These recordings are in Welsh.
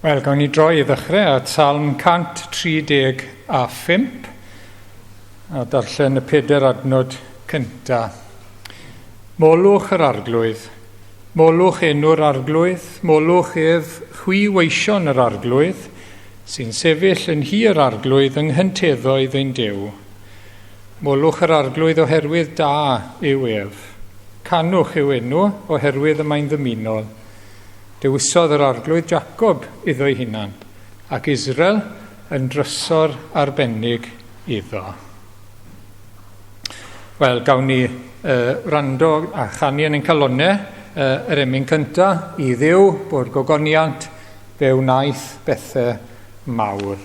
Wel, gawn ni droi i ddechrau at Salm 135 a darllen y 4 adnod cynta. Molwch yr arglwydd, molwch enw'r arglwydd, molwch ef chwiweision yr arglwydd, sy'n sefyll yn hir arglwydd yng nghynteddoedd ein Duw. Molwch yr arglwydd oherwydd da yw ef. Canwch yw enw oherwydd y mae'n ddymunol. Dewisodd yr arglwydd Jacob iddo ei hunan, ac Israel yn drysor arbennig iddo. Wel, gawn ni wrando a chanu yn ein calonnau yr emyn cynta i Dduw bod gogoniant fe wnaeth bethau mawr.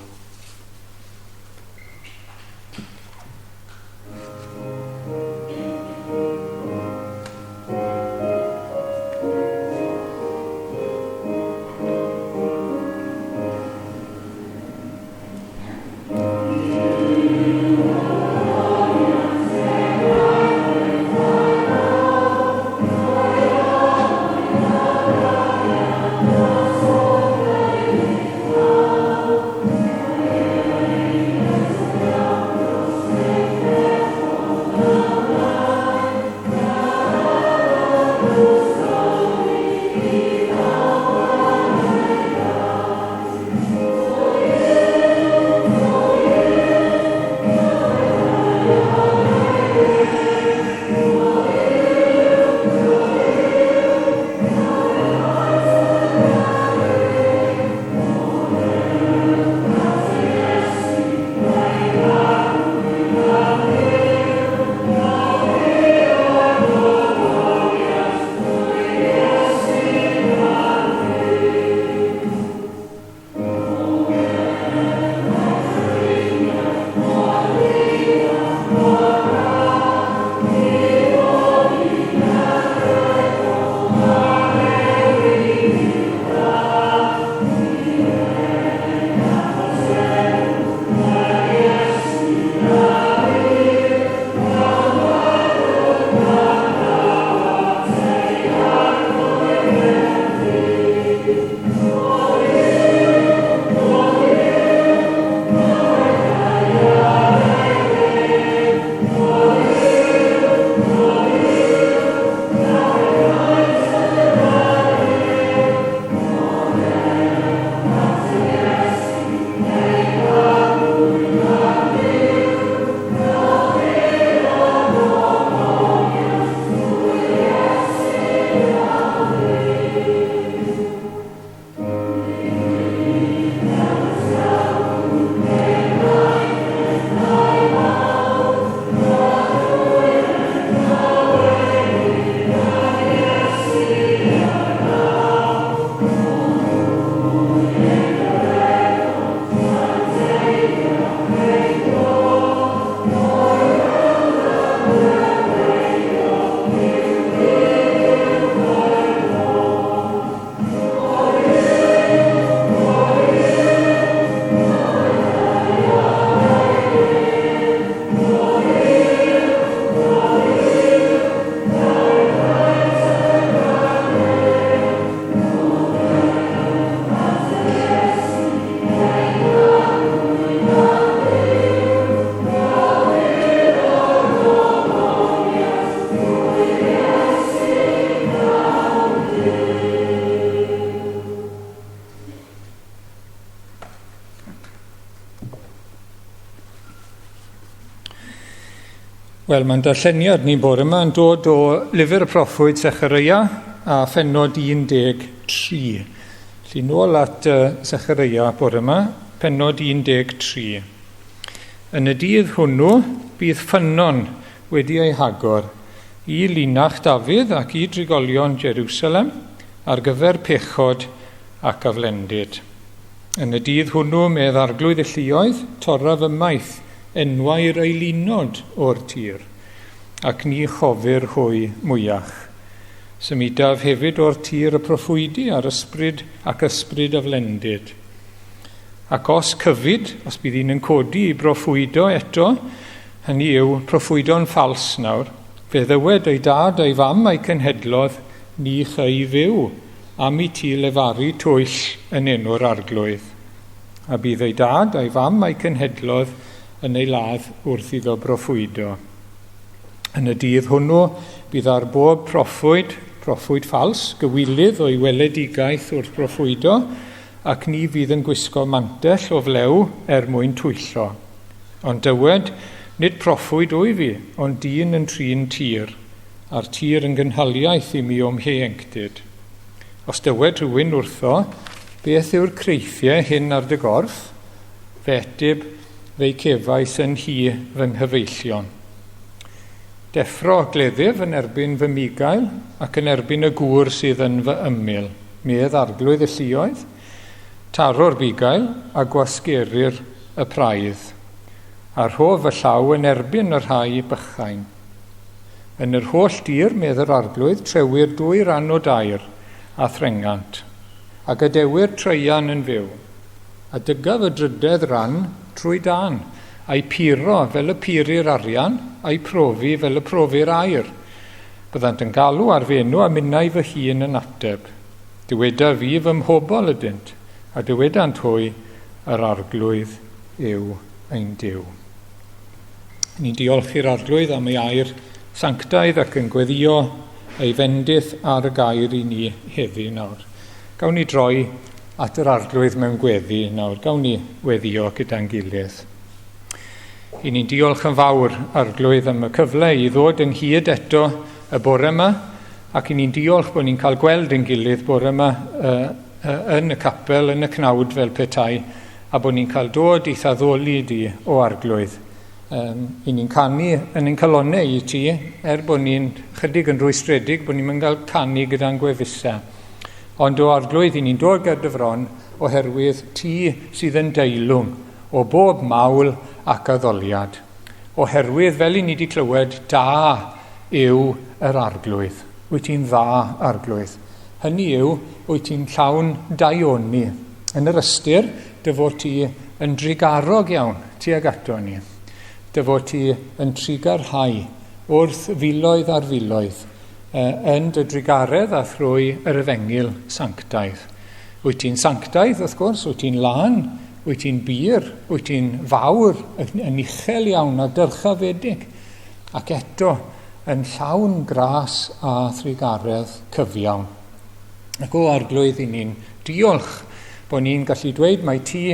Wel, mae'n darlleniad ni bore yma yn dod o lyfr y proffwyd Secharia a pennod 13. Felly nôl at Secharia bore yma, pennod 13. Yn y dydd hwnnw, bydd ffynnon wedi ei hagor i linach Dafydd ac i drigolion Jerusalem ar gyfer pechod ac aflendid. Yn y dydd hwnnw, medd arglwydd y lluoedd, torraf ymaith enwau'r eilinod o'r tir, ac ni chofir hwy mwyach. Symudaf hefyd o'r tir y proffwydi ar ysbryd ac ysbryd aflendid. Ac os cyfyd, os bydd un yn codi i broffwydo eto, hynny yw proffwydo'n ffals nawr, fe ddywed ei dad a'i fam a'i cenhedlodd ni chai fyw am i ti lefaru twyll yn enw'r arglwydd. A bydd ei dad a'i fam a'i cenhedlodd yn ei ladd wrth iddo broffwydo. Yn y dydd hwnnw, bydd ar bob proffwyd ffals, gywilydd o'i weledigaeth wrth broffwydo, ac ni fydd yn gwisgo mantell o flew mwyn twyllo. Ond dywed, nid proffwyd o'i fi, ond dyn yn trin tir, a'r tir yn gynhaliaeth i mi o'm ieuenctid. Os dywed rhywun wrtho, beth yw'r creithiau hyn ar dy gorff? Fetib fe'i cefais yn hi fy nghyfeillion. Deffro gleddyf yn erbyn fy migael ac yn erbyn y gŵr sydd yn fy ymyl. Medd arglwydd y lluoedd, taro'r bigael a gwasgerir y praidd. A rhof y llaw yn erbyn yr rhai bychain. Yn yr holl dir, medd yr arglwydd, trewir 2 ran o dair a threngant, a gadewir treian yn fyw. A dygaf y drydedd ran trwy dan, a'i piro fel y pirir arian, a'i profi fel y profi'r air. Byddant yn galw ar fenw a minnau fy hun yn ateb. Dyweda fi fy mhobol ydynt, a dywedant hwy yr arglwydd yw ein Duw. Ni'n diolch i'r arglwydd am ei air sanctaidd ac yn gweddio ei fendith ar y gair i ni heddi nawr. Gawn ni droi at yr arglwydd mewn gweddi nawr. Gawn ni weddio gyda'n gilydd. I ni'n diolch yn fawr arglwydd am y cyfle i ddod ynghyd eto y bore yma, ac i ni'n diolch bod ni'n cael gweld yn gilydd bore yma yn y capel, yn y cnawd fel petai, a bod ni'n cael dod i thaddoli di o arglwydd. I ni'n canu yn ein calonau i ti, bod ni'n chydig yn rwystredig, bod ni'n cael canu gyda'n gwefusau. Ond o arglwydd i ni'n dod gyda fron oherwydd ti sydd yn deilwng o bob mawl ac addoliad. Oherwydd, fel i ni wedi clywed, da yw yr arglwydd. Wyt ti'n dda arglwydd. Hynny yw, wyt ti'n llawn daioni. Yn yr ystyr, dy fod ti yn drigarog iawn tuag ato ni. Dy fod ti yn trigarhau wrth filoedd ar filoedd yn dy drigaredd a thrwy yr efengil sanctaidd. Wyt ti'n sanctaidd, wrth gwrs, wyt ti'n lan, wyt ti'n bir, wyt ti'n fawr, yn uchel iawn a dyrchafedig, ac eto yn llawn gras a thrigaredd cyfiawn. Ac o arglwydd i ni'n diolch bod ni'n gallu dweud mai ti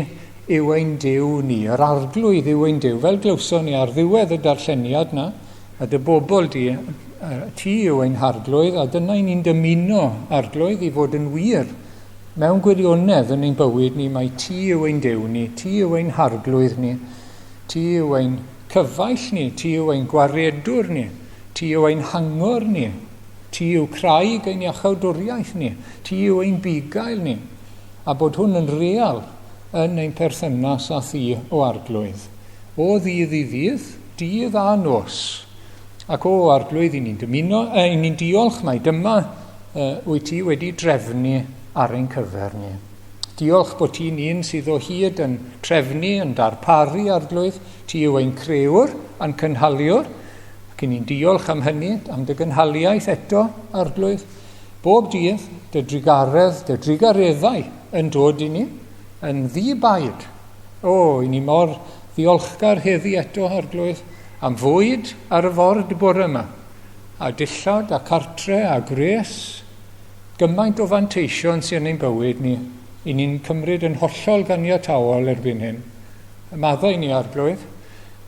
yw ein Duw ni, yr arglwydd yw ein Duw, fel glywson ni ar ddiwedd y darlleniad na, a dy bobl di, ti yw ein harglwydd, a dyna ni'n dymuno arglwydd i fod yn wir. Mewn gwirionedd yn ein bywyd ni, mae ti yw ein Duw ni, ti yw ein harglwydd ni, ti yw ein cyfaill ni, ti yw ein gwaredwr ni, ti yw ein hangor ni, ti yw craig ein iachawdwriaeth ni, ti yw ein bigael ni, a bod hwn yn real yn ein perthynas â thi o arglwydd. O ddydd i ddydd, dydd a nos. Ac o arglwydd i ni'n dymuno, ni'n diolch mai dyma wyt ti wedi drefnu ar ein cyfer ni. Diolch bod ti'n un sydd o hyd yn trefnu, yn darparu arglwydd, ti yw ein crewr a'n cynhaliwr, ac ni'n diolch am hynny, am dy gynhaliaeth eto arglwydd. Bob dydd, dy drigaredd, dy drigareddau yn dod i ni, yn ddibaid. I ni mor ddiolchgar heddi eto arglwydd, am fwyd ar y ford bore yma, a dillad a cartre a gres, gymaint o fanteision sy'n ein bywyd ni, i ni'n cymryd yn hollol ganiatawol erbyn hyn. Y maddau ni arglwydd,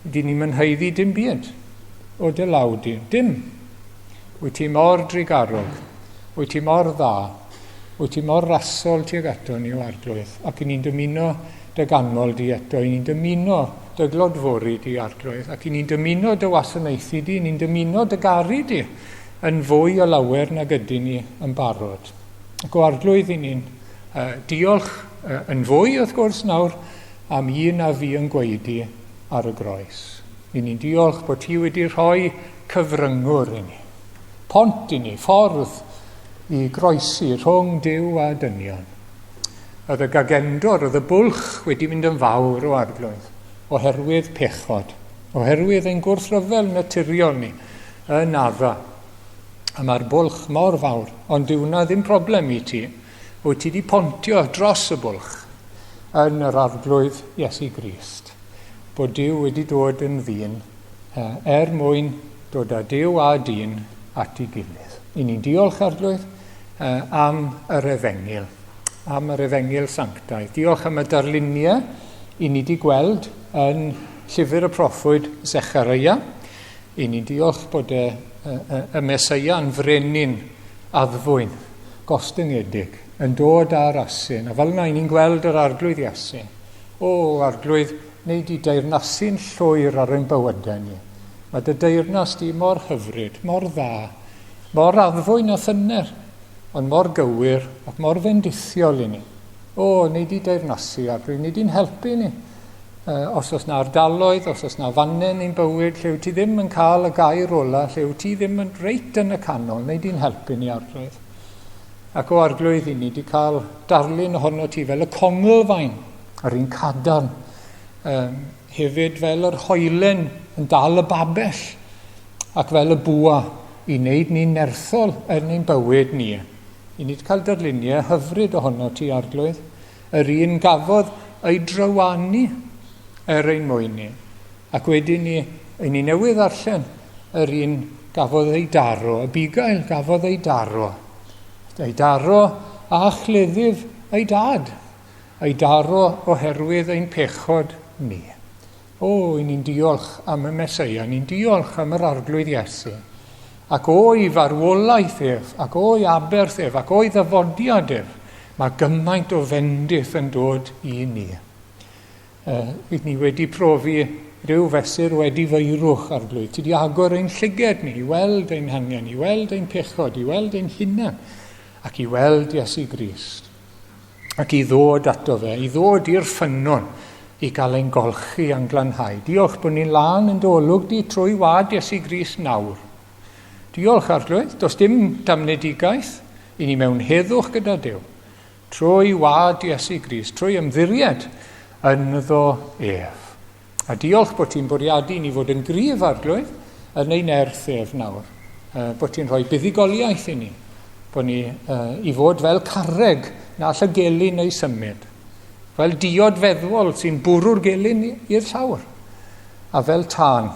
di ni'n mynheiddi dim byd o dy lawdi. Dim. Wyt ti mor drigarog, wyt ti mor dda, wyt ti mor rasol tuag ato ni o arglwydd, ac i ni'n dymuno dy ganmol di eto, i ni'n dymuno dy glodfori di arglwydd, ac i ni'n dymuno dy wasanaethu di, i ni'n dymuno dy garu di, yn fwy o lawer nag ydyn ni yn barod. Ac o arglwydd i ni'n diolch yn fwy, wrth gwrs, nawr, am un a fi yn gweidi ar y groes. I ni'n diolch bod ti wedi rhoi cyfryngwr i ni, pont i ni, ffordd i groesi rhwng Duw a dynion. Oedd y gagendor, oedd y bwlch wedi mynd yn fawr o arglwydd, oherwydd pechod, oherwydd ein gwrthryfel naturiol ni yn adda. A mae'r bwlch mor fawr, ond dyw na ddim problem i ti, wyt ti wedi pontio dros y bwlch yn yr arglwydd Iesu Grist, bod Duw wedi dod yn ddyn mwyn dod â Duw a dyn at ei gilydd. I ni'n diolch arglwydd am yr Efengil Sanctaidd. Diolch am y darluniau i ni wedi gweld yn llyfr y proffwyd Secharia. I ni'n diolch bod y Meseia yn frenin addfwyn, gostyngedig, yn dod ar asyn. A fel yna, ni'n gweld yr arglwydd Iesu. Arglwydd, neu di deyrnasu'n llwyr ar ein bywydau ni. Mae dy deyrnas di mor hyfryd, mor dda, mor addfwyn a thyner, ond mor gywir ac mor fendithiol i ni. Neu di deyrnasu arglwydd, neu di'n helpu ni. Os oes na ardaloedd, os oes na fanen i'n bywyd, lle wyt ti ddim yn cael y gair ola, lle wyt ti ddim yn reit yn y canol, neu di'n helpu ni arglwydd. Ac o arglwydd i ni wedi cael darlun ohono ti fel y conglfaen, yr un cadarn, hefyd fel yr hoelen yn dal y babell, ac fel y bwa i wneud ni'n nerthol yn ein bywyd ni. I ni wedi cael darluniau hyfryd ohono ti arglwydd, yr un gafodd ei drywanu ein mwyn ni. Ac wedyn ni newydd arllen yr un gafodd ei daro, y Bigail gafodd ei daro. Ei daro a chleddyf ei dad. Ei daro oherwydd ein pechod ni. I ni'n diolch am y Meseia, ni'n diolch am yr arglwydd Iesu. Ac o'i farwolaeth ef, ac o'i aberth ef, ac o'i ddyfodiad ef, mae gymaint o fendith yn dod i ni. Ni wedi profi rhyw fesur wedi feirwch arglwydd. Ti wedi agor ein llyged ni, i weld ein hangen, i weld ein pechod, i weld ein hunan, ac i weld Iesu Grist. Ac i ddod ato fe, i ddod i'r ffynnon, i gael ein golchi a'n glanhau. Diolch bod ni'n lan yn dolwg di trwy wad Iesu Grist nawr. Diolch arglwydd, does dim damnedigaeth i ni mewn heddwch gyda Duw. Trwy wad Iesu Grist, trwy ymddiried ynddo ef. A diolch bod ti'n bwriadu ni fod yn gryf arglwydd yn ein nerth ef nawr. Bod ti'n rhoi buddigoliaeth i ni. Bod ni i fod fel carreg na all y gelyn ei symud. Fel diod feddwol sy'n bwrw'r gelyn i'r llawr. A fel tân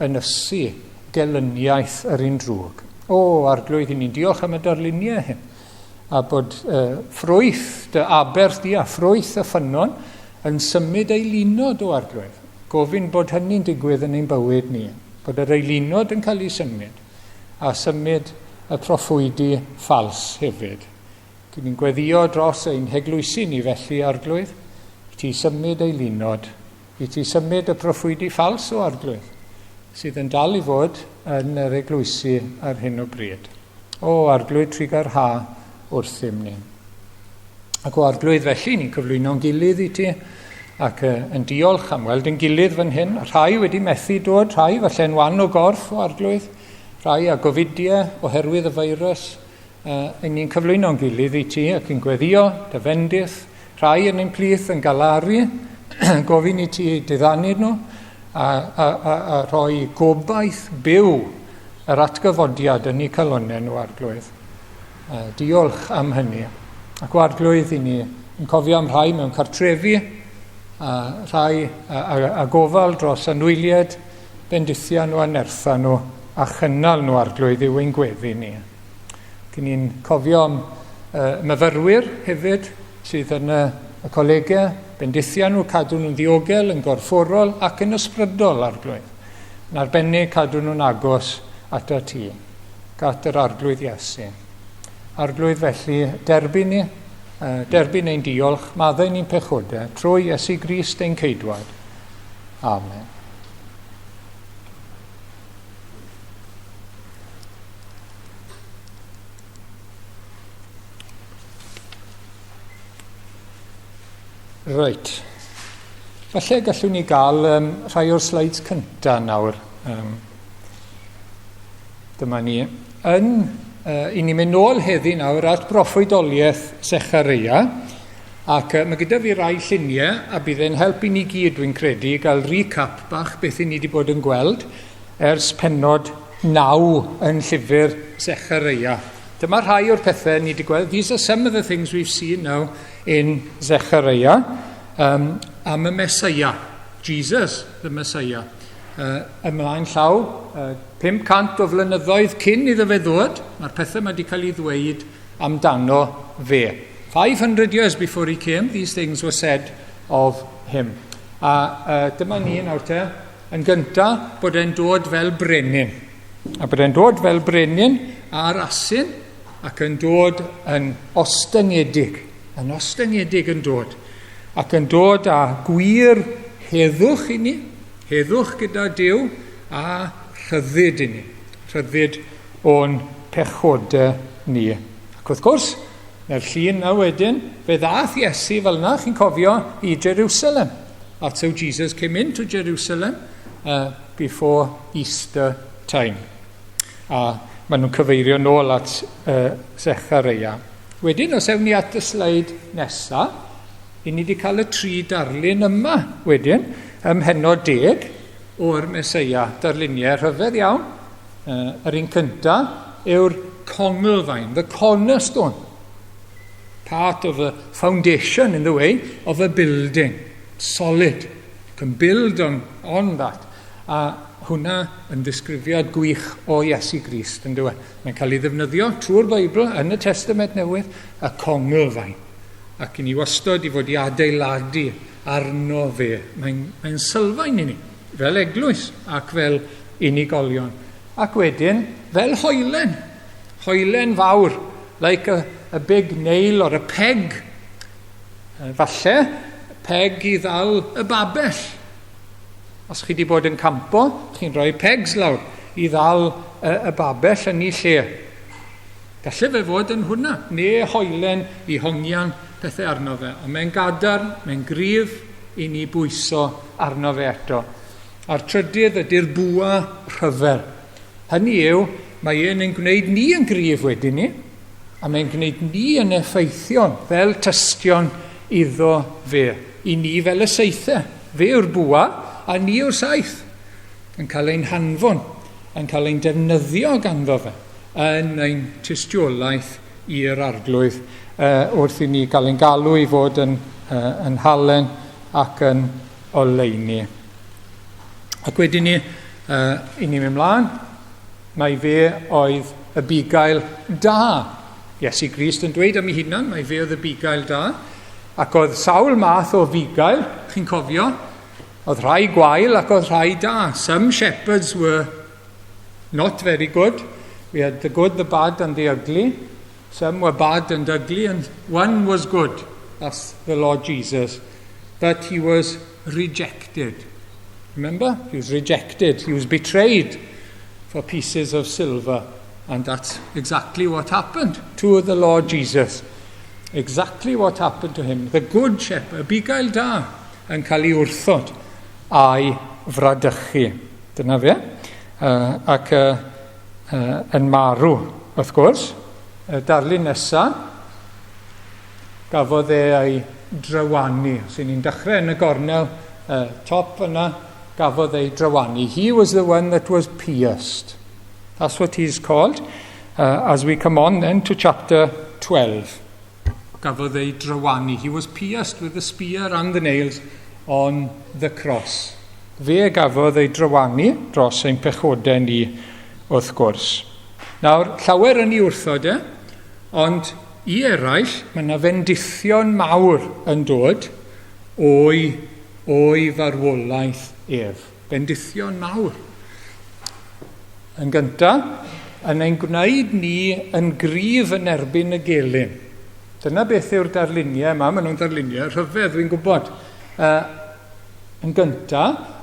yn ysu gelyniaeth yr un drwg. Arglwydd i ni'n diolch am y darluniau hyn. A bod ffrwyth dy aberth di a ffrwyth y ffynnon yn symud ei lunod o arglwydd. Gofyn bod hynny'n digwydd yn ein bywyd ni. Bod yr ei lunod yn cael ei symud. A symud y proffwydi ffals hefyd. Ni'n gweddio dros ein heglwysi ni felly arglwydd. I ti symud ei lunod. I ti symud y proffwydi ffals o arglwydd. Sydd yn dal i fod yn yr eglwysi ar hyn o bryd. Arglwydd trigar ha wrthym ni. Ac o arglwydd felly, ni'n cyflwyno'n gilydd i ti, ac yn diolch am weld yn gilydd fan hyn. Rhai wedi methu dod, rhai falle'n wan o gorff o arglwydd, rhai a gofidiau oherwydd y feirws. Ni'n cyflwyno'n gilydd i ti ac yn gweddio dy fendith, rhai yn ein plith yn galaru, gofyn i ti diddannu nhw, a rhoi gobaith byw yr atgyfodiad yn ei calonau nhw arglwydd. Diolch am hynny. Ac o arglwydd i ni yn cofio am rhai mewn cartrefi, rhai a gofal dros anwyliad, bendithia nhw a nertha nhw a chynnal nhw arglwydd i'w ein gweddi ni. Ni'n cofio am myfyrwyr hefyd sydd yn y colegau, bendithia nhw cadw nhw'n ddiogel, yn gorfforol ac yn ysbrydol arglwydd. Yn arbennig cadw nhw'n agos at y ti, gat yr arglwydd Iesu. Arglwydd felly derbyn ni, derbyn ein diolch, maddau ni'n pechodau, trwy Iesu Grist ein ceidwad. Amen. Reit. Falle gallwn ni gael rhai o'r slides cynta nawr. Dyma ni. I ni mynd nôl heddi nawr at broffwydoliaeth Secharia, ac mae gyda fi rai lluniau, a bydd e'n helpu ni gyd, dwi'n credu, gael recap bach beth i ni wedi bod yn gweld ers pennod 9 yn llyfr Secharia. dyma rhai o'r pethau ni wedi gweld. These are some of the things we've seen now in Zechariah. Am y Messiah, Jesus, the Messiah. Ymlaen llaw, 500 o flynyddoedd cyn iddo fe ddod, mae'r pethau mae wedi cael ei ddweud amdano fe. 500 years before he came, these things were said of him. A dyma ni nawr te, yn gyntaf bod e'n dod fel brenin. A bod e'n dod fel brenin ar asyn ac yn dod yn ostyngedig. Yn ostyngedig yn dod. Ac yn dod â gwir heddwch i ni, heddwch gyda Duw a rhyddid i ni. Rhyddid o'n pechodau ni. Ac wrth gwrs, na'r llun na wedyn, fe ddath Iesu fel yna, chi'n cofio, i Jerusalem. That's how Jesus came into Jerusalem before Easter time. A maen nhw'n cyfeirio nôl at Zechariah. Wedyn, os ewn ni at y sleid nesaf, i ni wedi cael y 3 darlun yma wedyn, heno 10 o'r Meseia, darluniau rhyfedd iawn. Yr un cyntaf yw'r congelvine, the cornerstone, part of the foundation in the way of a building, solid. You can build on that. A hwnna yn ddisgrifiad gwych o Iesu Grist, yn dweud. Mae'n cael ei ddefnyddio trwy'r Beibl yn y Testament Newydd, y congelvine. Ac i ni wastod i fod i adeiladu arno fe. Mae'n sylfaen i ni, fel eglwys ac fel unigolion. Ac wedyn, fel hoelen. Hoelen fawr, like a big nail or a peg. Falle, peg i ddal y babell. Os chi wedi bod yn campo, chi'n rhoi pegs lawr i ddal y babell yn ei lle. Galle fe fod yn hwnna, neu hoelen i hongian pethau arno fe. Ond mae'n gadarn, mae'n gryf i ni bwyso arno fe eto. A'r trydydd ydy'r bwa rhyfel. Hynny yw, mae e'n gwneud ni yn gryf wedyn ni, a mae'n gwneud ni yn effeithion fel tystion iddo fe. I ni fel y seithau. Fe yw'r bwa, a ni yw'r saith. Yn cael ein hanfon, yn cael ein defnyddio ganddo fe, yn ein tystiolaeth i'r arglwydd, wrth i ni gael ein galw i fod yn halen ac yn oleuni. Ac wedyn ni, i ni mynd mlaen, mae fe oedd y bugail da. Iesu Grist yn dweud am ei hunan, mae fe oedd y bugail da. Ac oedd sawl math o fugail, chi'n cofio, oedd rhai gwael ac oedd rhai da. Some shepherds were not very good. We had the good, the bad and the ugly. Some were bad and ugly, and one was good. That's the Lord Jesus. But he was rejected. Remember? He was rejected. He was betrayed for pieces of silver. And that's exactly what happened to the Lord Jesus. Exactly what happened to him. The good shepherd, bugail da, yn cael ei wrthod a'i fradychu. Dyna fe. Ac yn marw, wrth gwrs. Darlun nesaf, gafodd ei drawanu. Os ni'n dechrau yn y gornel top yna, gafodd ei drawanu. He was the one that was pierced. That's what he's called. As we come on then to chapter 12. Gafodd ei drawanu. He was pierced with the spear and the nails on the cross. Fe gafodd ei drawanu dros ein pechodau ni wrth gwrs. Nawr, llawer yn ei wrthod ond i eraill, mae yna fendithion mawr yn dod o'i farwolaeth ef. Bendithion mawr. Yn gyntaf, yn ein gwneud ni yn gryf yn erbyn y gelyn. Dyna beth yw'r darluniau yma, maen nhw'n darluniau rhyfedd, dwi'n gwybod. Yn gyntaf,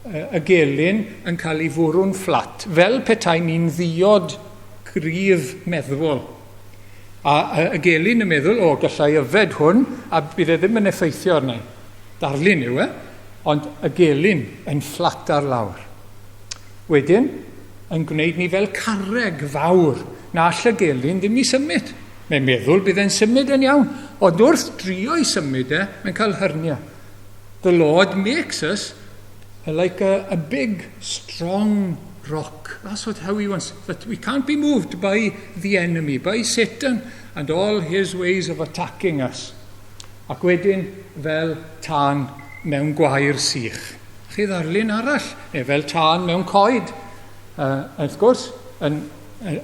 y gelyn yn cael ei fwrw'n fflat, fel petai ni'n ddiod gryf meddwl. A y gelyn yn meddwl, gallai yfed hwn, a bydd e ddim yn effeithio arna. Darlun yw ond y gelyn yn fflat ar lawr. Wedyn, yn gwneud ni fel carreg fawr, na all y gelyn ddim i symud. Mae'n meddwl bydd e'n symud yn iawn, ond wrth drio i symud mae'n cael hernia. The Lord makes us like a big, strong rock. That's how he wants. That we can't be moved by the enemy, by Satan and all his ways of attacking us. Ac wedyn fel tân mewn gwair sych. Chi ddarlun arall, neu fel tân mewn coed. Wrth gwrs, yn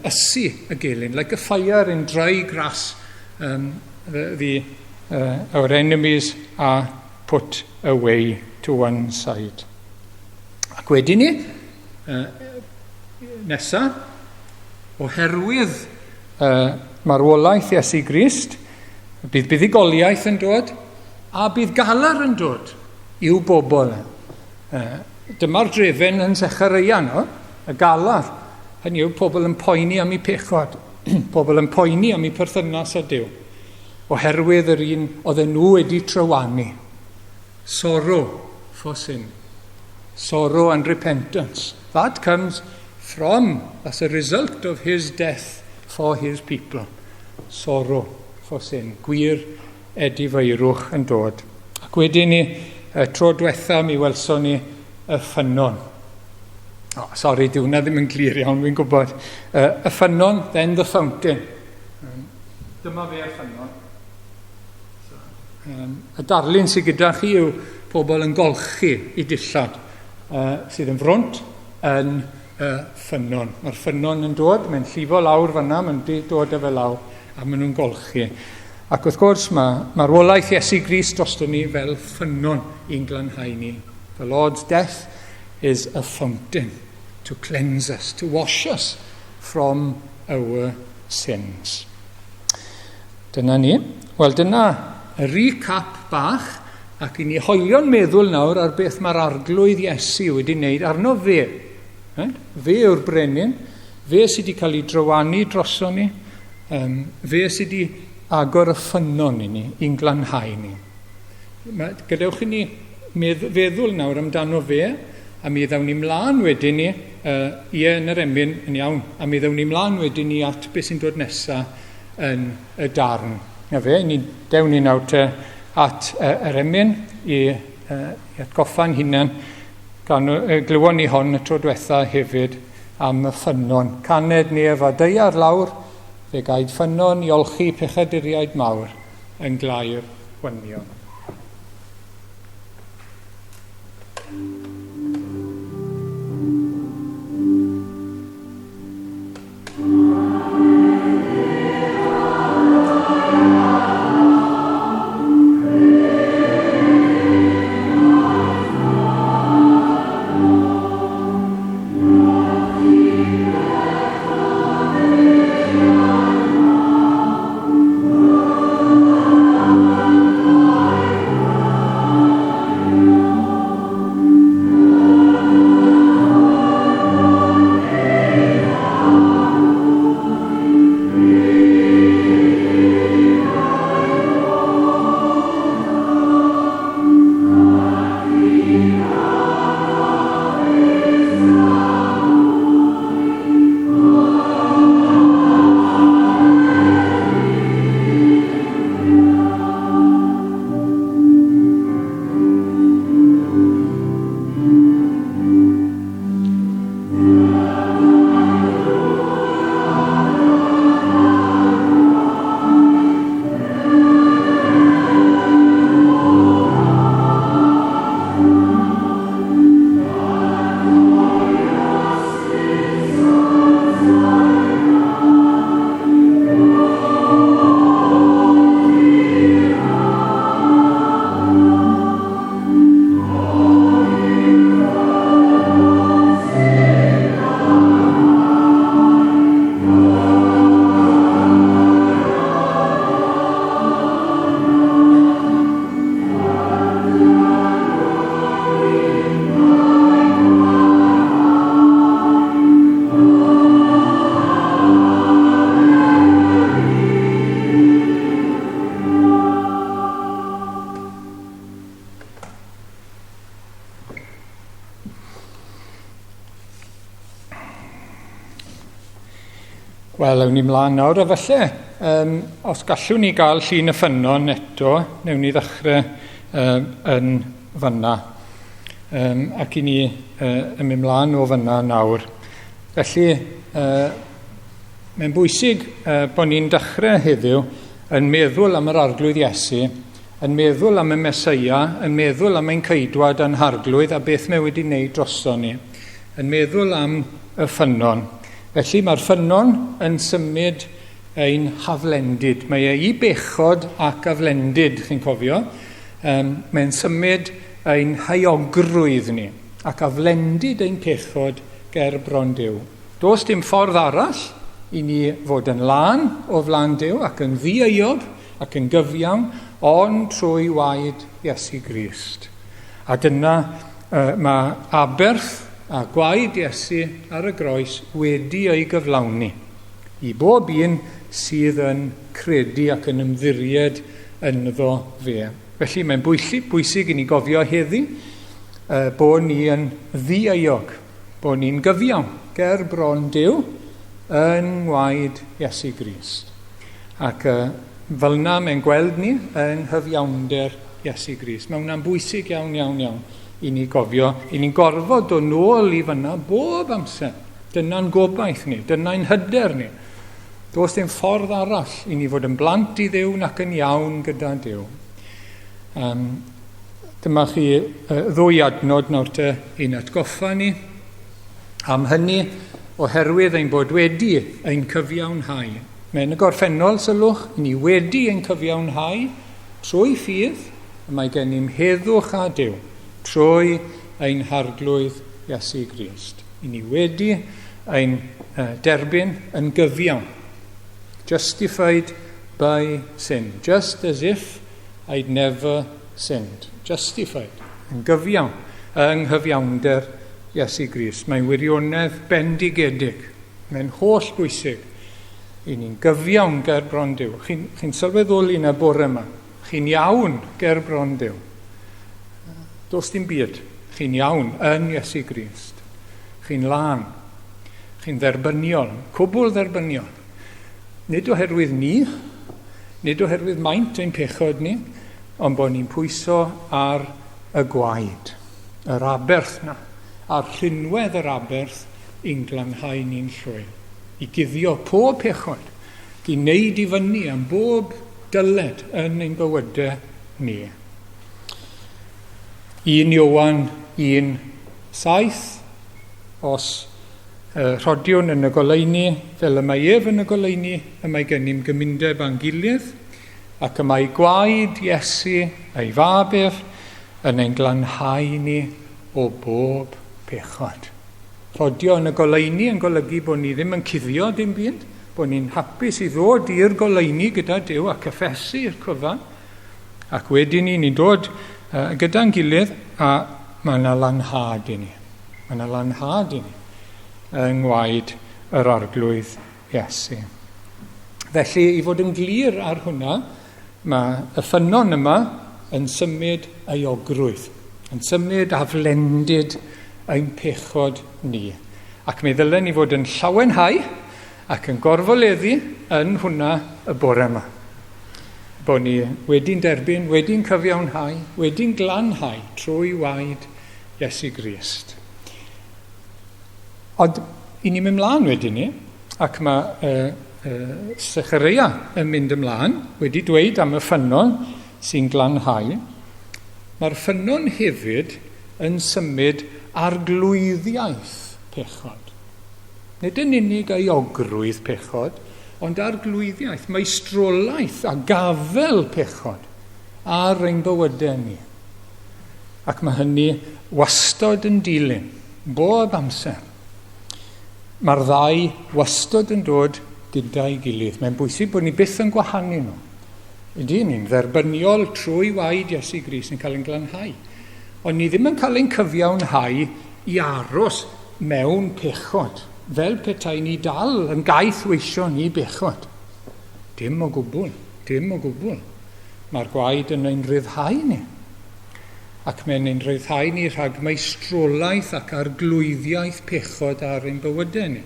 ysu y gelyn, like a fire in dry grass. Our enemies are put away to one side. Ac wedyn ni, nesa, oherwydd marwolaeth Iesu Grist, bydd buddugoliaeth yn dod, a bydd galar yn dod i'w bobl. Dyma'r drefen yn Secharia, no? Y galar. Hynny yw, pobl yn poeni am eu pechod. Pobl yn poeni am eu perthynas â Duw. Oherwydd yr un oedd nhw wedi trywanu. Sorrow for sin. Sorrow and repentance. That comes from, as a result of his death for his people. Sorrow for sin. Gwir edifeirwch yn dod. Ac wedyn ni, tro diwetha mi welson ni y ffynon. Sorry, diwna ddim yn glir iawn, fi'n gwybod. Y ffynon, then the fountain. Dyma fe y ffynon. Y darlun sydd gyda chi yw pobl yn golchi I dillad sydd yn front yn ffynon. Mae'r ffynon yn dod, mae'n llifo lawr fanna, mae'n dod efo lawr, a maen nhw'n golchi. Ac wrth gwrs, mae'r wolaeth Iesu Grist drosto ni fel ffynon i'n glanhau ni. The Lord's death is a fountain to cleanse us, to wash us from our sins. Dyna ni. Wel, dyna y recap bach, ac I ni hoelio'n meddwl nawr ar beth mae'r arglwydd Iesu wedi wneud arno fe. Fe yw'r brenin, fe sydd wedi cael ei drywanu droso ni, fe sydd wedi agor y ffynon I ni, i'n glanhau ni. Gadewch I ni feddwl nawr amdano fe, a mi ddawn ni mlaen wedyn ni, yn yr emyn yn iawn, a mi ddawn ni mlaen wedyn ni at beth sy'n dod nesaf yn y darn. Na fe, ni dewn ni nawr at yr emyn I atgoffa'n hunan, gan glywon ni hon y tro diwetha hefyd am y ffynon. Caned ni efadeiar lawr, fe gaid ffynon I olchi pechaduriaid mawr yn glair wynion. Wel, awn ni mlaen nawr, a falle, os gallwn ni gael llun y ffynon eto, newn ni ddechrau yn fanna. Ac I ni mynd mlaen o fanna nawr. Felly, mae'n bwysig bod ni'n dechrau heddiw yn meddwl am yr arglwydd Iesu, yn meddwl am y Meseia, yn meddwl am ein ceidwad a'n harglwydd a beth mae wedi wneud droson ni, yn meddwl am y ffynnon. Felly mae'r ffynnon yn symud ein haflendid. Mae ei bechod ac aflendid, chi'n cofio. Mae'n symud ein haiogrwydd ni ac aflendid ein pechod ger bron Duw. Does dim ffordd arall i ni fod yn lân o flaen Duw ac yn ddieuog ac yn gyfiawn, ond trwy waed Iesu Grist. A dyna mae aberth a gwaed Iesu ar y groes wedi ei gyflawni i bob un sydd yn credu ac yn ymddiried ynddo fe. Felly mae'n bwysig i ni gofio heddi bod ni yn ddieuog, bod ni'n gyfiawn ger bron Duw yn ngwaed Iesu Grist. Ac fel yna mae'n gweld ni yn hyfiawnder Iesu Grist. Mae hwnna'n bwysig iawn i ni gofio, i ni'n gorfod dod nôl i fyna bob amser. Dyna'n gobaith ni, dyna'n hyder ni. Does dim ffordd arall i ni fod yn blant i Dduw ac yn iawn gyda Duw. Dyma chi ddwy adnod nawr te i'n atgoffa ni am hynny oherwydd ein bod wedi ein cyfiawnhau. Mae'n y gorffennol, sylwch, ni wedi ein cyfiawnhau trwy ffydd, mae gen i'n heddwch a Duw trwy ein harglwydd Iesu Grist. I ni wedi ein derbyn yn gyfiawn. Justified by sin, just as if I'd never sinned. Justified, yn gyfiawn, yng nghyfiawnder Iesu Grist. Mae'n wirionedd bendigedig. Mae'n holl bwysig i ni'n gyfiawn ger bron Duw. Chi'n sylweddoli yn y bore yma. Chi'n iawn ger bron Duw. Does dim byd. Chi'n iawn yn Iesu Grist. Chi'n lân. Chi'n dderbyniol. Cwbl dderbyniol. Nid oherwydd ni, nid oherwydd maint ein pechod ni, ond bod ni'n pwyso ar y gwaed, yr aberth na, a'r rhinwedd yr aberth i'n glanhau ni'n llwyr. I guddio pob pechod, i wneud i fyny am bob dyled yn ein bywydau ni. 1 Ioan 1:7, os rhodiwn yn y goleuni, fel y mae ef yn y goleuni, y mae gennym gymundeb a'n gilydd, ac y mae gwaed Iesu a'i fab ef yn ein glanhau ni o bob pechod. Rhodio yn y goleuni yn golygu bod ni ddim yn cuddio dim byd, bod ni'n hapus i ddod i'r goleuni gyda Duw ac effesu'r cyfan, ac wedyn ni'n dod gyda'n gilydd a mae yna lanhad i ni. Mae yna lanhad i ni yng ngwaed yr arglwydd Iesu. Felly, i fod yn glir ar hwnna, mae y ffynnon yma yn symud ei ogrwydd, yn symud aflendid ein pechod ni. Ac mi ddylen ni fod yn llawenhau ac yn gorfoleddu yn hwnna y bore yma. Bod ni wedi'n derbyn, wedi'n cyfiawnhau, wedi'n glanhau trwy waed Iesu Grist. Ond i ni'n mynd mlaen wedyn ni, ac mae Secharia yn mynd ymlaen, wedi dweud am y ffynnon sy'n glanhau. Mae'r ffynnon hefyd yn symud arglwyddiaeth pechod. Nid yn unig ei ogrwydd pechod, ond arglwyddiaeth, meistrolaeth a gafel pechod ar ein bywydau ni. Ac mae hynny wastod yn dilyn, bob amser. Mae'r ddau wastod yn dod gyda'i gilydd. Mae'n bwysig bod ni byth yn gwahanu nhw. Ydy ni'n dderbyniol trwy waed Iesu Grist yn cael ein glanhau. Ond ni ddim yn cael ein cyfiawnhau i aros mewn pechod, fel petai ni dal yn gaeth weisio ni bechod. Dim o gwbl, dim o gwbl. Mae'r gwaed yn ein ryddhau ni. Ac mae'n ein ryddhau ni rhag meistrolaeth ac arglwyddiaeth pechod ar ein bywydau ni.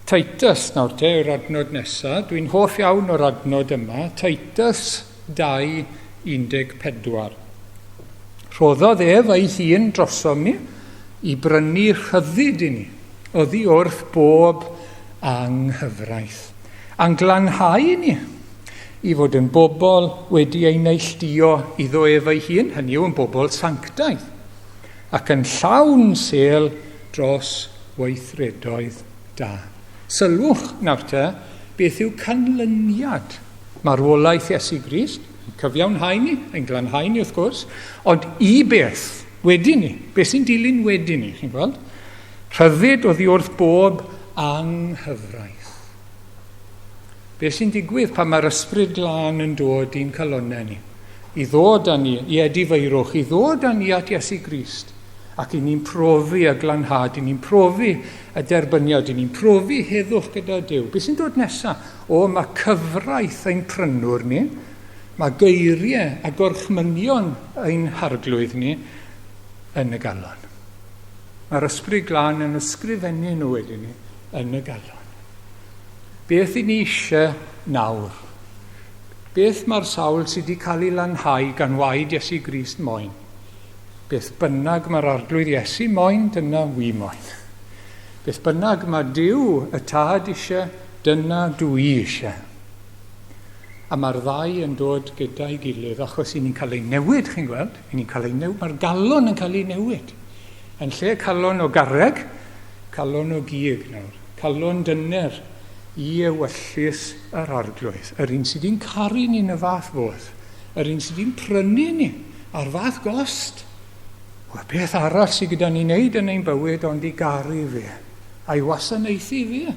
Titus, nawr te, yw'r adnod nesaf. Dwi'n hoff iawn o'r adnod yma. Titus 2:14. Rhoddodd ef ei hun drosom ni i brynu rhyddid i ni, oddi wrth bob anghyfraith. A'n glanhau i ni i fod yn bobl wedi ei neilltuo iddo efo'i hun, hynny yw yn bobl sanctaidd, ac yn llawn sel dros weithredoedd da. Sylwch nawr te, beth yw canlyniad marwolaeth Iesu Grist, cyfiawnhau ni, ein glanhau ni wrth gwrs, ond i beth wedyn ni, beth sy'n dilyn wedyn ni, chi'n gweld? Rhyddid oddi wrth bob anghyfraith. Beth sy'n digwydd pan mae'r ysbryd glân yn dod i'n calonnau ni, i ddod â ni, i edifeirwch, i ddod â ni at Iesu Grist, ac i ni'n profi y glanhad, i ni'n profi y derbyniad, i ni'n profi heddwch gyda Duw. Beth sy'n dod nesaf? Mae cyfraith ein prynwr ni, mae geiriau a gorchmynion ein harglwydd ni yn y galon. Mae'r ysbryd glân yn ysgrifennu nhw wedyn ni yn y galon. Beth i ni eisiau nawr? Beth mae'r sawl sydd wedi cael ei lanhau gan waed Iesu Grist moyn? Beth bynnag mae'r arglwydd Iesu moyn, dyna wi moyn. Beth bynnag mae Duw y tad eisiau, dyna dwi eisiau. A mae'r ddau yn dod gyda'i gilydd, achos i ni'n cael ei newid, chi'n gweld? I ni'n cael ei newid, mae'r galon yn cael ei newid. Yn lle calon o garreg, calon o gig nawr. Calon dyner i ewyllus yr arglwydd. Yr un sydd wedi'n caru ni'n y fath fodd. Yr un sydd wedi'n prynu ni ar fath gost. Beth arall sydd gyda ni'n neud yn ein bywyd ond i garu fe. A'i wasanaethu fe.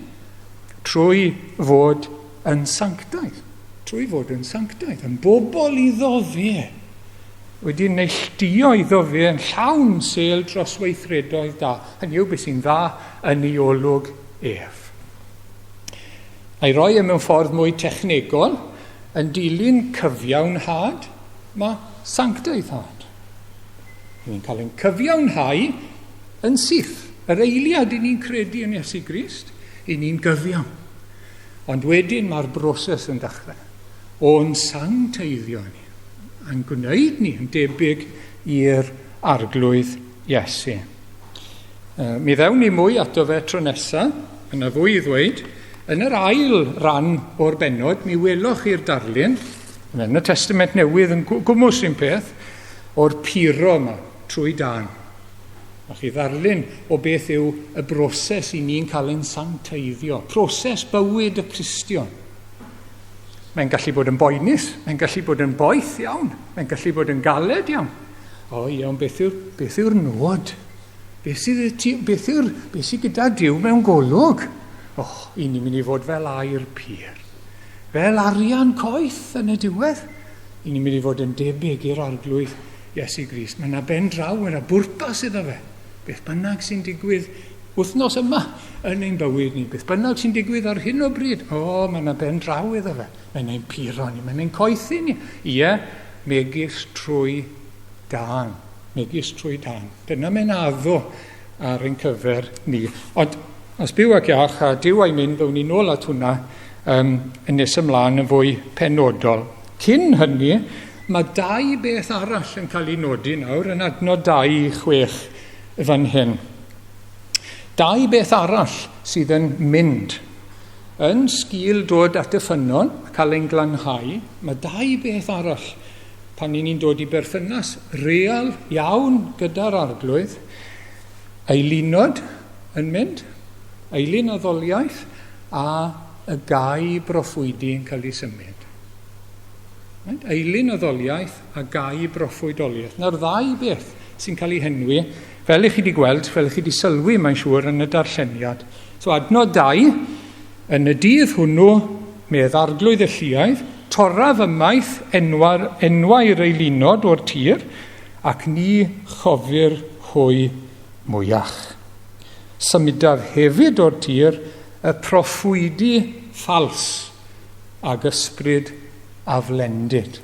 Trwy fod yn sanctaidd. Trwy fod yn sanctaidd. Yn bobl iddo fe. Wedi neilltuo iddo fe yn llawn sel dros weithredoedd da. Hynny yw beth sy'n dda yn ei olwg ef. A'i roi mewn ffordd mwy technegol, yn dilyn cyfiawnhad, mae sanctaiddhad. Ni'n cael ein cyfiawnhau yn syth. Yr eiliad i ni'n credu yn Iesu Grist, i ni'n gyfiawn. Ond wedyn mae'r broses yn dechrau. O'n sancteiddio ni, yn gwneud ni yn debyg i'r arglwydd Iesu. Mi ddewn ni mwy ato fe tro nesaf, yna fwy i ddweud. Yn yr ail ran o'r benod, mi welwch chi'r darlun, yn y Testament Newydd yn gwmws un peth, o'r puro yma trwy dan. A chi ddarlun o beth yw y broses i ni'n cael ein sancteiddio. Proses bywyd y Cristion. Mae'n gallu bod yn boenus, mae'n gallu bod yn boeth iawn, mae'n gallu bod yn galed iawn. Iawn, beth yw'r nod? Beth sydd gyda Duw mewn golwg? I ni'n mynd i fod fel air pur. Fel arian coeth yn y diwedd. I ni'n mynd i fod yn debyg i'r arglwydd Iesu Grist. Mae yna ben draw, yna bwrpas iddo fe. Beth bynnag sy'n digwydd wythnos yma yn ein bywyd ni. Beth bynnag sy'n digwydd ar hyn o bryd. Mae yna ben draw iddo fe. Mae'n ein puro ni, mae'n ein coethi ni. Megis trwy dan. Megis trwy dan. Dyna mae'n addo ar ein cyfer ni. Ond os byw ac iach, a Duw a'i mynd, fewn ni nôl at hwnna yn nes ymlaen yn fwy penodol. Cyn hynny, mae dau beth arall yn cael ei nodi nawr yn adnod 2:6 fan hyn. Dau beth arall sydd yn mynd. Yn sgil dod at y ffynon, cael ein glanhau, mae dau beth arall pan ni'n dod i berthynas real iawn gyda'r arglwydd. Eilinod yn mynd, eilyn addoliaeth, a y gai broffwydi yn cael ei symud. Eilyn addoliaeth a gai broffwydoliaeth. Nawr ddau beth sy'n cael ei henwi, fel eich chi wedi gweld, fel eich chi wedi sylwi mae'n siŵr yn y darlleniad. So adnod 2, yn y dydd hwnnw, medd arglwydd y lluaidd, torraf ymaith enwau'r eilinod o'r tir, ac ni chofir hwy mwyach. Symudaf hefyd o'r tir y proffwydi ffals ag ysbryd aflendid.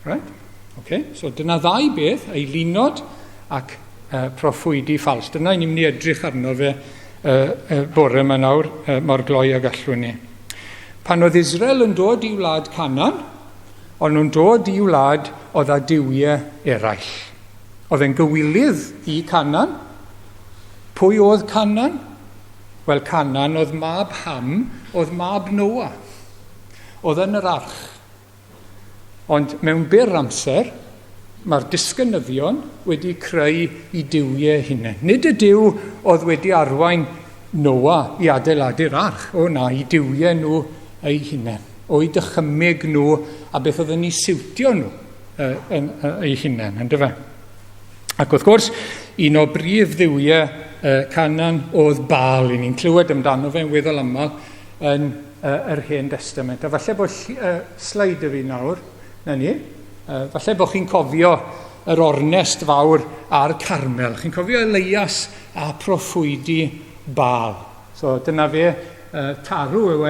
Right? Okay. So dyna ddau beth, eilinod ac proffwydi ffals. Dyna ni'n mynd i edrych arno fe bore yma nawr mor gloi ag allwn ni. Pan oedd Israel yn dod i wlad Canan, ond nhw'n dod i wlad oedd a diwiau eraill. Oedd e'n gywilydd i Canan, Pwy oedd Canan? Wel, Canan oedd mab Ham, oedd mab Noa. Oedd yn yr arch. Ond mewn byr amser, mae'r disgynyddion wedi creu I diwiau hunain. Nid y diw oedd wedi arwain Noa I adeiladu'r arch, o na, I diwiau nhw eu hunain. O'i dychymyg nhw a beth oedd yn ei siwtio nhw eu hunain, ynddo fe. Ac wrth gwrs, un o brif ddiwiau Canan oedd Baal. I ni'n clywed amdano fe'n weddol aml yn yr Hen Testament. A falle bod sleid y fi nawr, na ni, falle bod chi'n cofio yr ornest fawr a'r Carmel. Chi'n cofio Elias a proffwydi Baal. So dyna fe tarw yw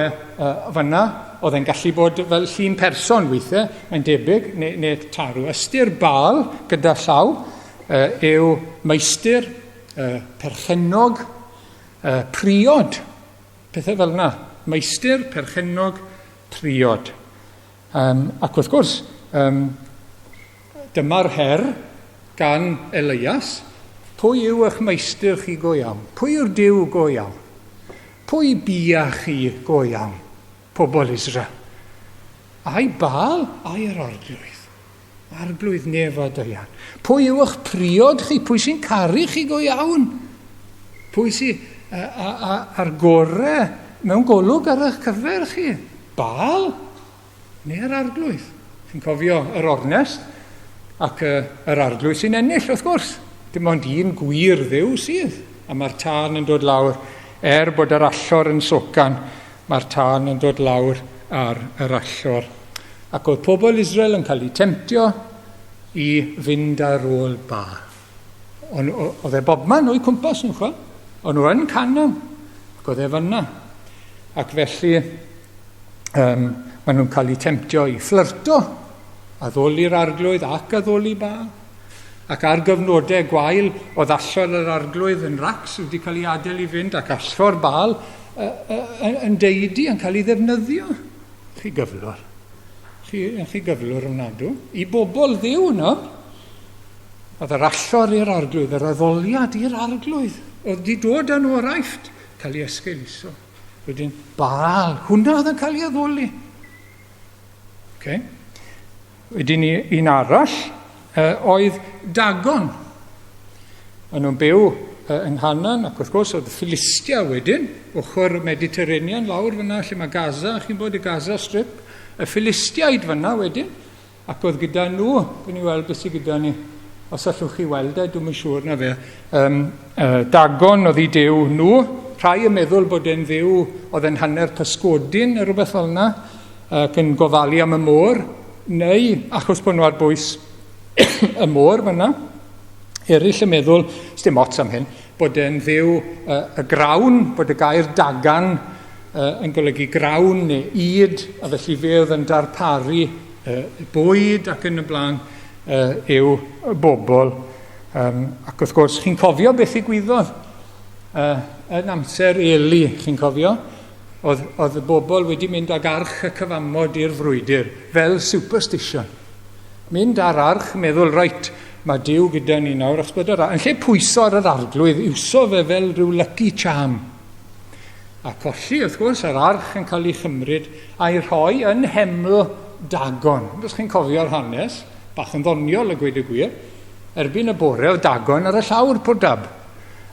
fanna. Oedd e'n gallu bod fel llun person weithiau, mae'n debyg, neu tarw. Ystyr Baal gyda llaw yw meistr, perchenog, priod. Pethau fel yna. Meistr, perchenog, priod. Ac wrth gwrs, dyma'r her gan Elias. Pwy yw eich meistr chi go iawn? Pwy yw'r Duw go iawn? Pwy bia chi go iawn? Pobl Israel. Ai Baal, ai yr arglwydd. Arglwydd nefa dyan. Pwy yw eich priod chi? Pwy sy'n caru chi go iawn? Pwy sy'n ar gorau mewn golwg ar eich cyfer chi? Baal neu'r arglwydd? Chi'n cofio yr ornest ac yr arglwydd sy'n ennill, wrth gwrs. Dim ond un gwir ddiw sydd. A mae'r tân yn dod lawr, bod yr allor yn socan, mae'r tân yn dod lawr ar yr allor. Ac oedd pobl Israel yn cael ei temtio I fynd ar ôl Baal. Oedd bobman o'i cwmpas yn chwal. O'n nhw yn Canan. Ac oedd fanna. Ac felly, maen nhw'n cael ei temtio I fflyrto, addoli'r arglwydd ac addoli Baal. Ac ar gyfnodau gwael, oedd allor yr arglwydd yn racs wedi cael ei adael I fynd, ac allor Baal yn deudi yn cael ei ddefnyddio. Chi gyflwr. Chi gyflwr ofnadw. I bobl ddiw yno, oedd yr allor i'r arglwydd, yr addoliad i'r arglwydd. Oedd di dod â nhw o'r aifft, cael ei esgeiliso. Wedyn, Baal, hwnna oedd yn cael ei addoli. Okay. Wedyn un arall, oedd Dagon. O'n nhw'n byw yng Nghanan, ac wrth gwrs oedd Philistia wedyn, ochr Mediterranean, lawr fyna lle mae Gaza, chi'n bod y Gaza Strip, y Philistiaid fyna wedyn, ac oedd gyda nhw, gwni weld beth sydd gyda ni, os allwch chi weld dwi'n siŵr na fe, Dagon oedd I dew nhw, rhai yn meddwl bod e'n ddew oedd yn hanner pysgodyn, rhywbeth fel yna, ac yn gofalu am y môr, neu achos bod nhw ar bwys y môr fyna, eraill yn meddwl, dim ots am hyn, bod e'n ddew y grawn, bod y gair dagan yn golygu grawn neu yd, a felly fe oedd yn darparu bwyd ac yn y blaen yw bobl. Ac wrth gwrs, chi'n cofio beth ddigwyddodd yn amser Eli, chi'n cofio? Oedd y bobl wedi mynd ag arch y cyfamod i'r frwydr, fel superstition. Mynd ar arch, meddwl, reit, mae Duw gyda ni nawr, achos bod yn lle pwyso ar yr arglwydd, iwso fe fel rhyw lucky charm. A colli, wrth gwrs, yr arch yn cael ei chymryd a'i rhoi yn heml Dagon. Os chi'n cofio'r hanes, bach yn ddoniol y gweud y gwir, erbyn y bore o Dagon ar y llawr Pwrdab.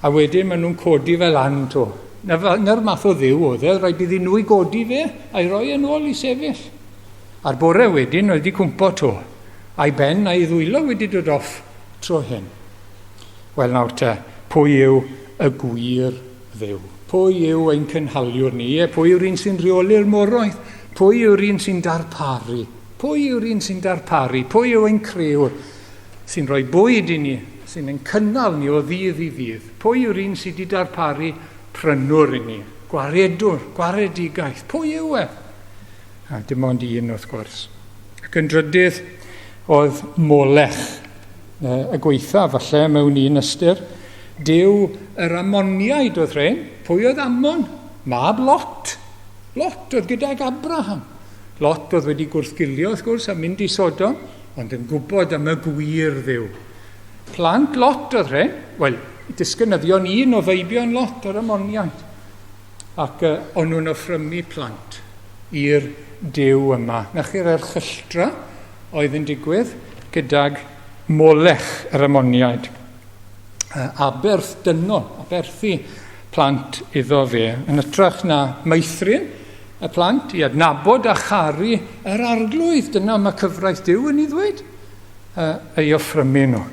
A wedyn maen nhw'n codi fel lan to. Na'r math o ddiw oedd e, rhaid iddyn nhw I godi fe a'i roi yn ôl I sefyll. A'r bore wedyn oedd I cwmpo to. A'i ben a'i ddwylo wedi dod off tro hyn. Wel nawr te, pwy yw y gwir ddiw? Pwy yw ein cynhaliwr ni? Pwy yw'r un sy'n rheoli'r moroedd? Pwy yw'r un sy'n darparu? Pwy yw'r un sy'n darparu? Pwy yw ein crewr sy'n rhoi bwyd I ni, sy'n ein cynnal ni o ddydd I ddydd? Pwy yw'r un sy'n darparu prynwr I ni? Gwaredwr, gwaredigaeth. Pwy yw e? Dim ond un wrth gwrs. Ac yn drydydd oedd Molech, y gweitha falle mewn un ystyr. Dew yr Ammoniaid oedd rhain. Pwy oedd Ammon? Mab Lot. Lot oedd gydag Abraham. Lot oedd wedi gwrthgilio, wrth gwrs, a mynd I Sodom, ond yn gwybod am y gwir ddiw. Plant Lot oedd rhain. Wel, disgynyddion un o feibio'n lot ar ymoniad. Ac o'n nhw'n offrymu plant i'r Duw yma. Na chi'r erchylltra oedd yn digwydd gydag Molech yr ymoniad. Aberth dynol, aberthu plant iddo fe. Yn ytrach na meithrin y plant i adnabod a charu yr arglwydd. Dyna mae cyfraith Duw yn ei ddweud. Ei offrymu nhw.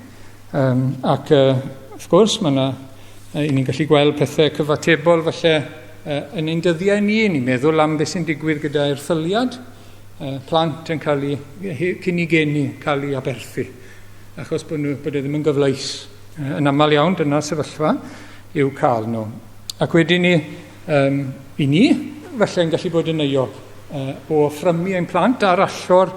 Ac wrth gwrs, i ni'n gallu gweld pethau cyfatebol falle yn ein dyddiau ni. Ni'n meddwl am beth sy'n digwydd gyda erthyliad. Plant yn cael ei cyn i geni cael ei aberthu. Achos bod e ddim yn gyfleus. Yn aml iawn, dyna sefyllfa i'w cael nhw. Ac wedyn ni, felly yn gallu bod yn euog o offrymu ein plant ar allor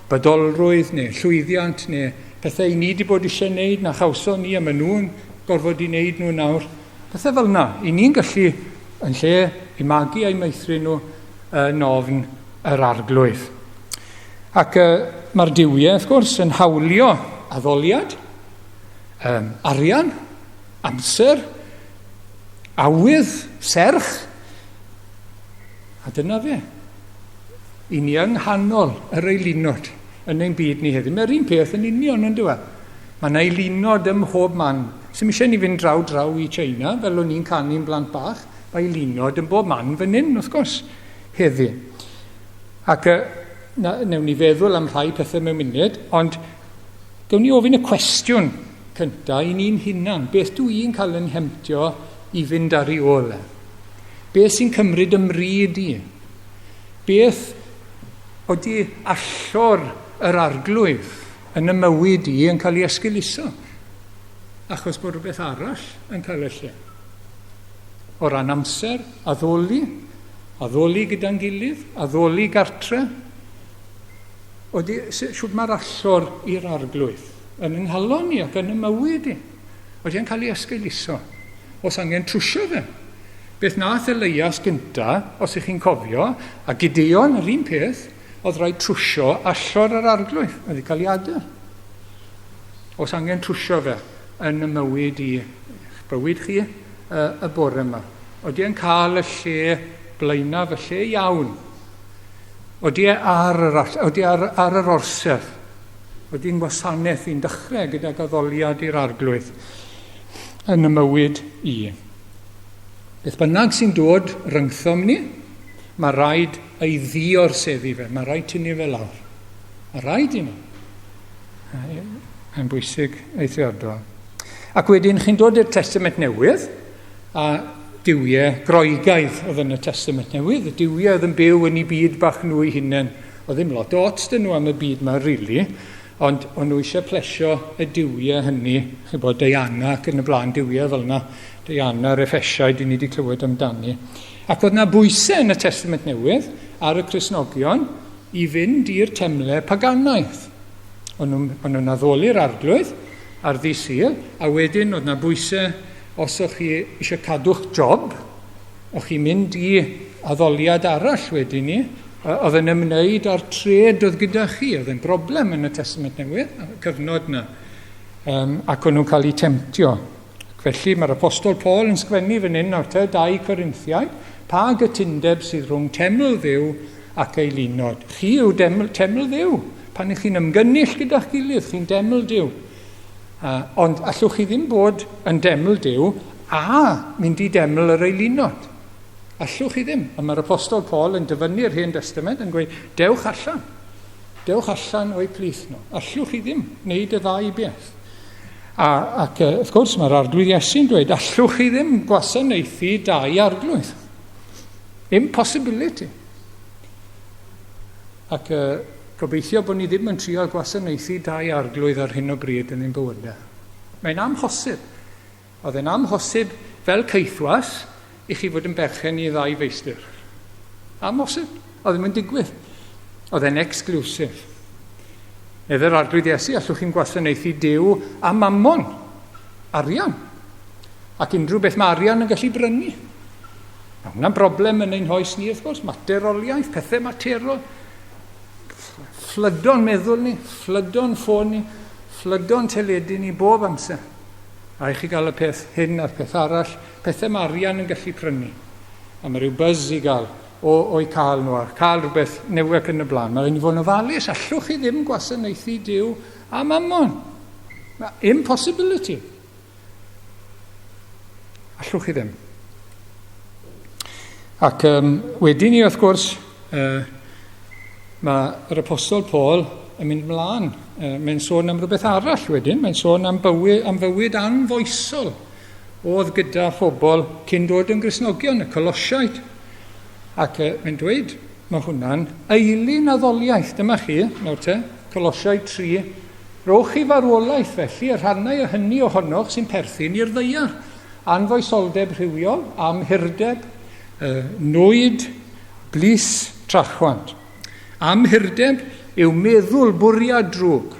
bydolrwydd neu llwyddiant neu pethau i ni wedi bod eisiau wneud na chawson ni a maen nhw'n gorfod i wneud nhw nawr. Pethau fel yna, i ni'n gallu yn lle i magu a'i meithrin nhw yn ofn yr arglwydd. Ac mae'r diwiau, wrth gwrs, yn hawlio addoliad, arian, amser, awydd, serch, a dyna fe. I ni yng nghanol yr eilinod yn ein byd ni heddiw. Mae'r un peth yn union yn dweud. Mae yna eilinod ym mhob man. Sy'n eisiau ni fynd draw i China, fel o'n i'n canu'n blant bach, mae eilinod yn bob man fan hyn, wrth gwrs, heddiw. Ac newn ni feddwl am rhai pethau mewn munud, ond gawn ni ofyn y cwestiwn cyntaf i ni'n hunan. Beth dwi'n cael yn hemtio i fynd ar ei ôl? Beth sy'n cymryd ymryd i? Beth oeddi allor yr arglwydd yn y mywyd i yn cael ei esgyluso? Achos bod rhywbeth arall yn cael ei lle. O ran amser, addoli gyda'n gilydd, addoli gartre. Siwt mae'r allor i'r arglwydd yn ynghalon ni ac yn y mywyd i. Oeddi yn cael ei esgyluso. Os angen trwsio fe. Beth nath Elias gynta, os ych chi'n cofio, a Gideon, yr un peth, oedd rhaid trwsio allor yr arglwydd. Oedd ei cael ei adael. Os angen trwsio fe yn y mywyd i bywyd chi y bore yma. Oeddi yn cael y lle blaena fy lle iawn. Oeddi ar yr orsedd. Oeddi'n wasanaeth i'n dechrau gyda gaddoliad i'r arglwydd yn y mywyd i. Beth bynnag sy'n dod rhyngthom ni, mae rhaid ei ddiorseddi fe. Mae rhaid tynnu fe lawr. Mae rhaid i ni. Yn bwysig eithriadol. Ac wedyn chi'n dod i'r Testament Newydd, a diwiau groegaidd oedd yn y Testament Newydd. Y diwiau oedd yn byw yn ei byd bach nhw eu hunain. Oedd ddim lot o ots dyn nhw am y byd yma, rili. Ond o'n nhw eisiau plesio y diwiau hynny. Chi'n bod Diana ac yn y blaen diwiau fel yna. Diana'r Effesiaid i ni wedi clywed amdani. Ac oedd yna bwysau yn y Testament Newydd ar y Cristnogion i fynd i'r temlau paganaidd. O'n nhw'n addoli'r arglwydd ar ddydd Sul, a wedyn oedd yna bwysau os o'ch chi eisiau cadw'ch job, o'ch chi'n mynd i addoliad arall wedyn ni, oedd yn ymwneud â'r tred oedd gyda chi. Oedd yn broblem yn y Testament Newydd, y cyfnod yna, ac o'n nhw'n cael eu temtio. Felly mae'r apostol Paul yn sgwennu fan hyn nawr 2 Corinthiaid, pa gytundeb sydd rhwng teml Dduw ac eilinod. Chi yw teml Dduw. Pan ych chi'n ymgynnull gyda'ch gilydd, chi'n deml Dduw. Ond allwch chi ddim bod yn deml Dduw a mynd i deml yr eilinod. Allwch chi ddim. A mae'r apostol Paul yn dyfynnu'r Hen Testament yn gweud, dewch allan. Dewch allan o'i plith nhw. Allwch chi ddim wneud y ddau beth. Ac wrth gwrs mae'r arglwydd Iesu'n dweud, allwch chi ddim gwasanaethu 2 arglwydd. Impossibility. Ac gobeithio bod ni ddim yn trio gwasanaethu 2 arglwydd ar hyn o bryd yn ein bywydau. Mae'n amhosib. Oedd e'n amhosib fel ceithwas i chi fod yn berchen i 2 feistr. Amhosib. Oedd e'n digwydd. Oedd e'n exclusive. Eddy'r arglwydd Iesu, allwch chi'n gwasanaethu Duw a mammon, arian. Ac unrhyw beth mae arian yn gallu brynu. Mae hwnna'n broblem yn ein hoes ni, wrth gwrs, materoliaeth, pethau materol. Fflydon meddwl ni, fflydon ffôn ni, fflydon teledu ni bob amser. A i chi gael y peth hyn a'r peth arall, pethau mae arian yn gallu prynu. A mae rhyw buzz i gael o'i cael nhw, a cael rhywbeth newydd yn y blaen. Mae rhaid i fod yn ofalus, allwch chi ddim gwasanaethu Duw a mammon. Impossibility. Allwch chi ddim. Ac wedyn ni, wrth gwrs, mae'r apostol Paul yn mynd mlaen. Mae'n sôn am rhywbeth arall wedyn. Mae'n sôn am fywyd anfoesol oedd gyda phobl cyn dod yn Gristnogion, y Colosiaid. Ac mae'n dweud, mae hwnna'n eilyn addoliaeth. Dyma chi, nawr te, Colosiaid 3. Rowch chi farwolaeth felly, y rhannau o hynny ohonoch sy'n perthyn i'r ddeiar. Anfoesoldeb rhywiol, amhyrdeb, nwyd, blis, trachwant. Amhyrdeb yw meddwl bwriad drwg.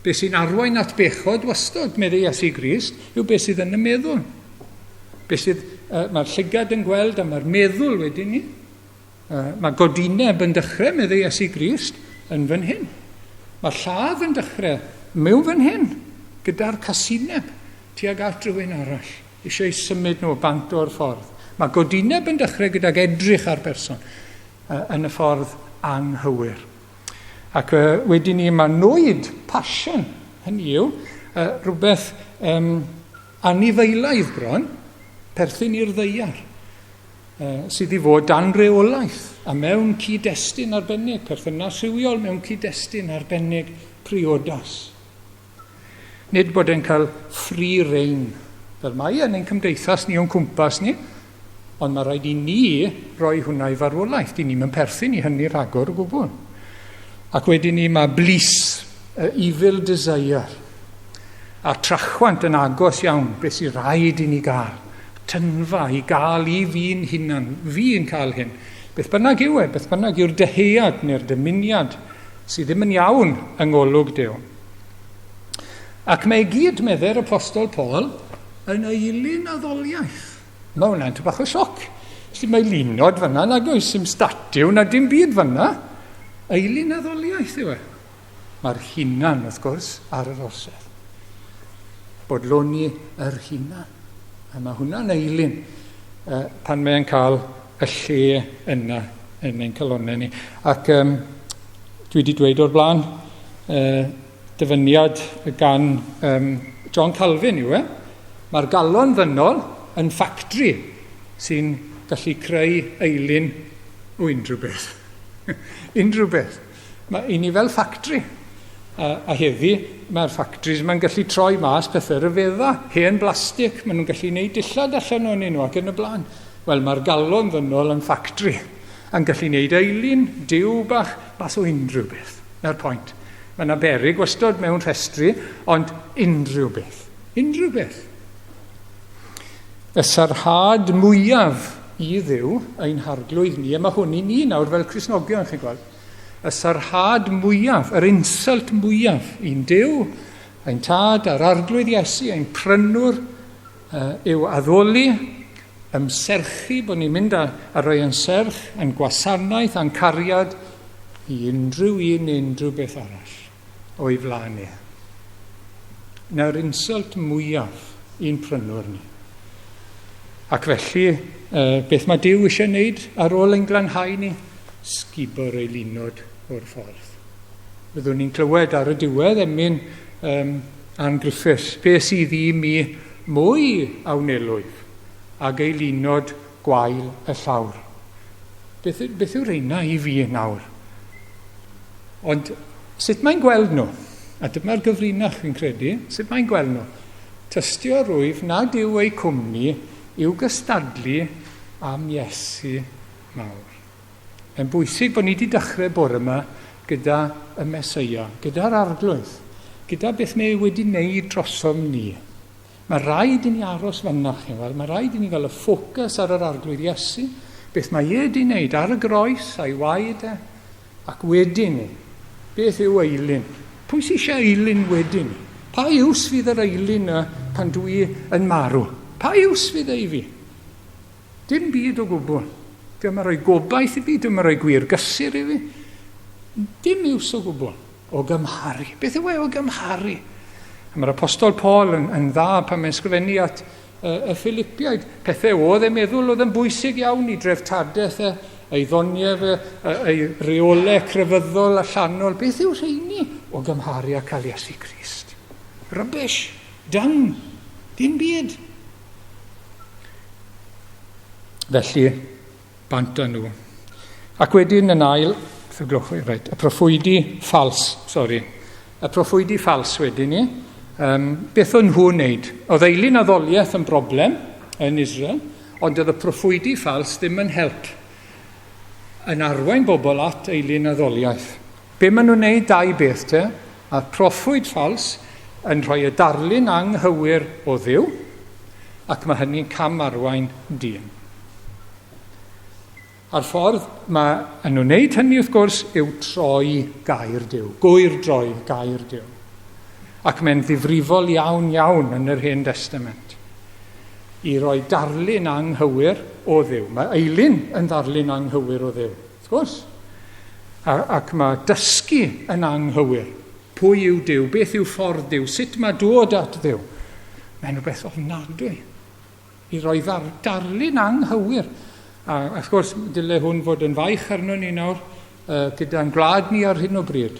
Be sy'n arwain at bechod wastod, meddwl Iesu Grist, yw be sydd yn y meddwl. Mae'r llygad yn gweld a mae'r meddwl wedyn ni. Mae godineb yn dechrau, meddwl Iesu Grist, yn fan hyn. Mae lladd yn dechrau mewn fan hyn, gyda'r casineb tuag at rhywun arall. Eisiau symud nhw bant o'r ffordd. Mae godineb yn dechrau gydag edrych ar berson yn y ffordd anghywir. Ac wedyn ni mae nwyd, passion, hynny yw, rhywbeth anifeilaidd bron, perthyn i'r ddeiar, sydd i fod dan reolaeth, a mewn cyd-destun arbennig, perthynas rhywiol mewn cyd-destun arbennig priodas. Nid bod e'n cael free rein, fel mae yn ein cymdeithas ni o'n cwmpas ni, ond mae rhaid i ni roi hwnna i farwolaeth. Di ni'n perthyn i hynny rhagor o gwbl. Ac wedyn ni mae blis, evil desire, a trachwant yn agos iawn, beth sy'n rhaid i ni gael. Tynfa i gael i fi'n hunan, fi'n cael hyn. Beth bynnag yw beth bynnag yw'r deheuad neu'r dymuniad sydd ddim yn iawn yng ngolwg Duw. Ac mae gyd medde'r apostol Paul yn eilyn addoliaeth. Mae hwnna'n bach o sioc. Felly mae lunod fyna, nag oes dim statiw, na dim byd fyna. Eilyn addoliaeth yw e. Mae'r hunan, wrth gwrs, ar yr orsedd. Bodloni yr hunan. A mae hwnna'n eilyn pan mae'n cael y lle yna yn ein calonau ni. Ac dwi wedi dweud o'r blaen, dyfyniad gan John Calvin yw e. Mae'r galon ddynol yn ffactri sy'n gallu creu eilyn o unrhyw beth. Unrhyw beth. Mae ni fel ffactri. A heddi, mae'r ffactris mae'n gallu troi mas pethau ryfedda, hen blastig, maen nhw'n gallu gwneud dillad allan o'n nhw ac yn y blaen. Wel, mae'r galon ddynol yn ffactri yn gallu gwneud eilyn, diw bach, bas o unrhyw beth. Na'r pwynt. Mae yna beryg wastod mewn rhestri, ond unrhyw beth. Unrhyw beth. Y sarhad mwyaf i Dduw, ein harglwydd ni, a mae hwn i ni nawr fel Cristnogion, chi'n gweld. Y sarhad mwyaf, yr insult mwyaf i'n Duw, ein tad a'r arglwydd Iesu, ein prynwr, yw addoli, ymserchu, bod ni'n mynd a roi yn serch, yn gwasanaeth, yn cariad, i unrhyw beth arall o'i flaen ni. Naw'r insult mwyaf i'n prynwr ni. Ac felly, beth mae Duw eisiau wneud ar ôl ein glanhau ni? Sgubo'r ei lunod o'r ffordd. Byddwn ni'n clywed ar y diwedd emyn Ann Griffiths, beth sydd i mi mwy awnelwydd ag ei lunod gwael y llawr. Beth yw'r reina i fi nawr? Ond sut mae'n gweld nhw? A dyma'r gyfrinach fi'n credu, sut mae'n gweld nhw? Tystio rwyf nad yw ei cwmni yw gystadlu am Iesu mawr. Mae'n bwysig bod ni wedi dechrau bore yma gyda y Meseia, gyda'r arglwydd, gyda beth mae wedi wneud drosom ni. Mae rhaid i ni aros fanna, mae rhaid i ni gael y ffocws ar yr arglwydd Iesu, beth mae wedi wneud ar y groes a'i waed ac wedyn ni. Beth yw eilyn? Pwy sy'n eisiau eilyn wedyn ni? Pa iws fydd yr eilyn pan dwi yn marw? Pa iws fydd ei fi? Dim byd o gwbl. Dim yn rhoi gobaith i fi, dim yn rhoi gwir gysur i fi. Dim iws o gwbl. O gymharu. Beth yw o gymharu? Mae'r apostol Paul yn dda pan mae'n sgrifennu at y Philippiaid. Pethau oedd e'n meddwl oedd yn bwysig iawn i dreftadaeth ei ddoniau, ei reolau crefyddol a llanol. Beth yw rheini o gymharu â cael Iesu Grist? Rubbish, dung, dim byd. Felly, bant â nhw. Ac wedyn yn ail, y proffwydi ffals, y proffwydi ffals wedyn ni. Beth o'n nhw'n wneud? Oedd eilyn addoliaeth yn broblem yn Israel, ond oedd y proffwydi ffals ddim yn help yn arwain bobl at eilyn addoliaeth. Be maen nhw'n wneud dau beth te? A proffwyd ffals yn rhoi y darlun anghywir o Dduw, ac mae hynny'n cam arwain dyn. A'r ffordd maen nhw'n wneud hynny wrth gwrs yw troi gair Duw, gwyr droi gair Duw. Ac mae'n ddifrifol iawn yn yr Hen Testament i roi darlun anghywir o Dduw. Mae eilyn yn darlun anghywir o Dduw, wrth gwrs. Ac mae dysgu yn anghywir. Pwy yw Duw? Beth yw ffordd Duw? Sut mae dod at Dduw? Mae'n rhywbeth ofnadwy i roi darlun anghywir. A wrth gwrs, dyle hwn fod yn faich arno ni nawr gyda'n gwlad ni ar hyn o bryd.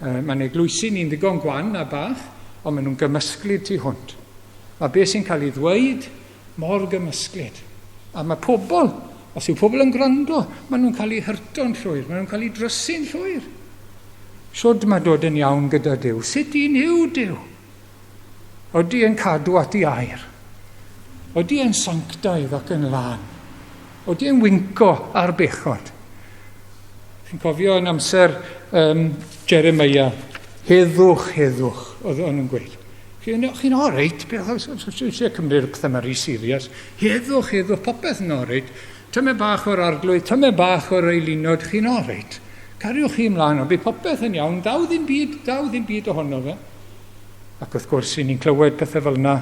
Mae'n eglwysu ni'n ddigon gwan a bach, ond maen nhw'n gymysglyd tu hwnt. Mae beth sy'n cael ei ddweud mor gymysglyd. A mae pobl, os yw pobl yn gwrando, maen nhw'n cael ei hyrto'n llwyr, maen nhw'n cael ei drysu'n llwyr. Siwrd mae dod yn iawn gyda Duw. Sut un yw Duw? Odi yn cadw at ei air? Odi yn sanctaidd ac yn lan? Odi yn winco ar bechod? Chi'n cofio yn amser Jeremia, heddwch, oedd o'n gweud. Chi'n oreit, beth eisiau cymryd pethau mari serious. Heddwch, popeth yn oreit. Tyme bach o'r arglwydd, tyme bach o'r eilinod, chi'n oreit. Cariwch chi ymlaen, o bydd popeth yn iawn, daw ddim byd ohono fe. Ac wrth gwrs, ni'n clywed pethau fel yna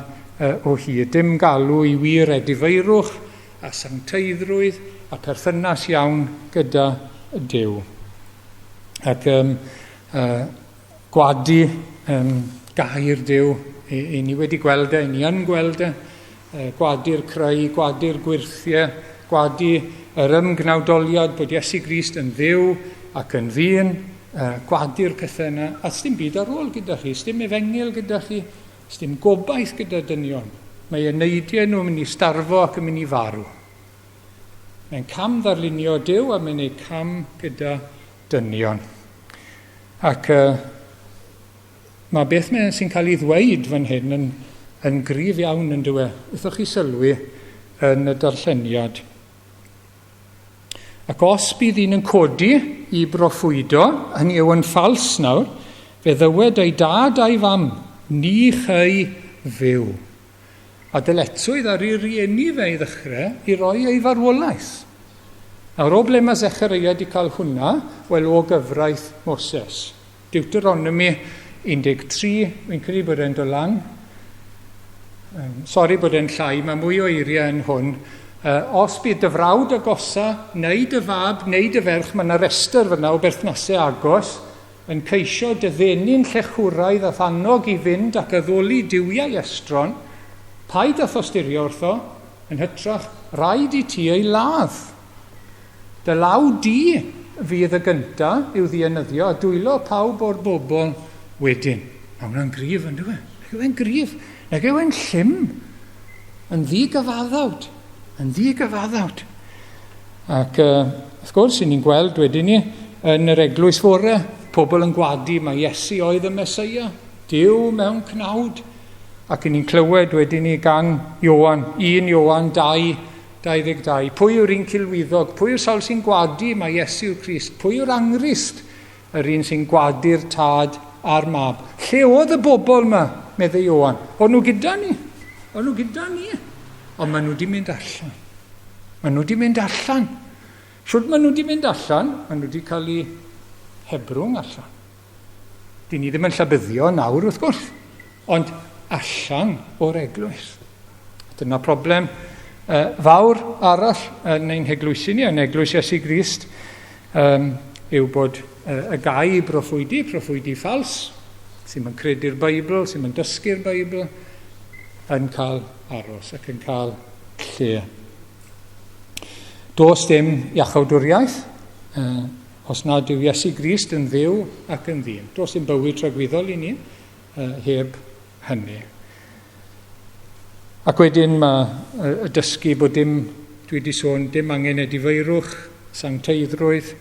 o hyd. Dim galw i wir edifeirwch, a sancteiddrwydd, a perthynas iawn gyda Duw. Ac gwadu gair Duw, i ni wedi gweld i ni yn gweld gwadu'r creu, gwadu'r gwirthiau, gwadu yr ymgnawdoliad bod Iesu Grist yn dduw ac yn ddyn, gwadu'r pethau yna, a sdim byd ar ôl gyda chi, sdim efengil gyda chi, sdim gobaith gyda dynion. Mae neidiau nhw'n mynd i starfo ac yn mynd i farw. Mae'n cam ddarlunio Duw a mae'n ei cam gyda dynion. Ac mae beth sy'n cael ei ddweud fan hyn yn gryf iawn yn dweud. Wrthwch chi sylwi yn y darlleniad. Ac os bydd un yn codi i broffwydo, hynny yw yn ffals nawr, fe ddywed ei dad a'i fam, ni chei fyw. A dyletswydd ar ei rieni fe i ddechrau i roi ei farwolaeth. Nawr o ble mae Zechariah wedi cael hwnna, wel o gyfraith Moses. Deuteronomy 13, fi'n credu bod e'n dod lan. Sori bod e'n llai, mae mwy o eiriau yn hwn. Os bydd dy frawd agosa, neu dy fab, neu dy ferch, mae yna restr fyna o berthnasau agos, yn ceisio dyddenu'n llechwraidd a thannog i fynd ac addoli diwiau estron, paid a thostyrio wrtho, yn hytrach rhaid i ti ei ladd. Dy law di fydd y gynta i'w ddienyddio a dwylo pawb o'r bobl wedyn. Mae hwnna'n gryf yn dweud. Nag yw e'n gryf. Nag yw e'n llym. Yn ddigyfaddawd. Ac wrth gwrs, ni'n gweld wedyn ni yn yr eglwys fore, pobl yn gwadu mae Iesu oedd y Meseia, Duw mewn cnawd. Ac ni'n clywed wedyn ni gan Ioan, 1 Ioan 2:22. Pwy yw'r un cilwyddog? Pwy yw'r sawl sy'n gwadu mae Iesu Crist? Pwy yw'r angrist? Yr un sy'n gwadu'r tad a'r mab. Lle oedd y bobl yma, meddai Ioan? O'n nhw gyda ni. Ond maen nhw wedi mynd allan. Siwrt maen nhw wedi mynd allan? Maen nhw wedi cael eu hebrwng allan. Dyn ni ddim yn llabyddio nawr wrth gwrs, ond allan o'r eglwys. Dyna problem fawr arall yn ein heglwysi ni, yn eglwys Iesu Grist, yw bod y gau proffwydi ffals, sy'n yn credu'r Beibl, sy'n yn dysgu'r Beibl, yn cael aros ac yn cael lle. Does dim iachawdwriaeth, os nad yw Iesu Grist yn dduw ac yn ddyn. Does dim bywyd tragwyddol i ni heb hynny. Ac wedyn mae y dysgu bod dim, dwi wedi sôn, dim angen edifeirwch, sancteiddrwydd,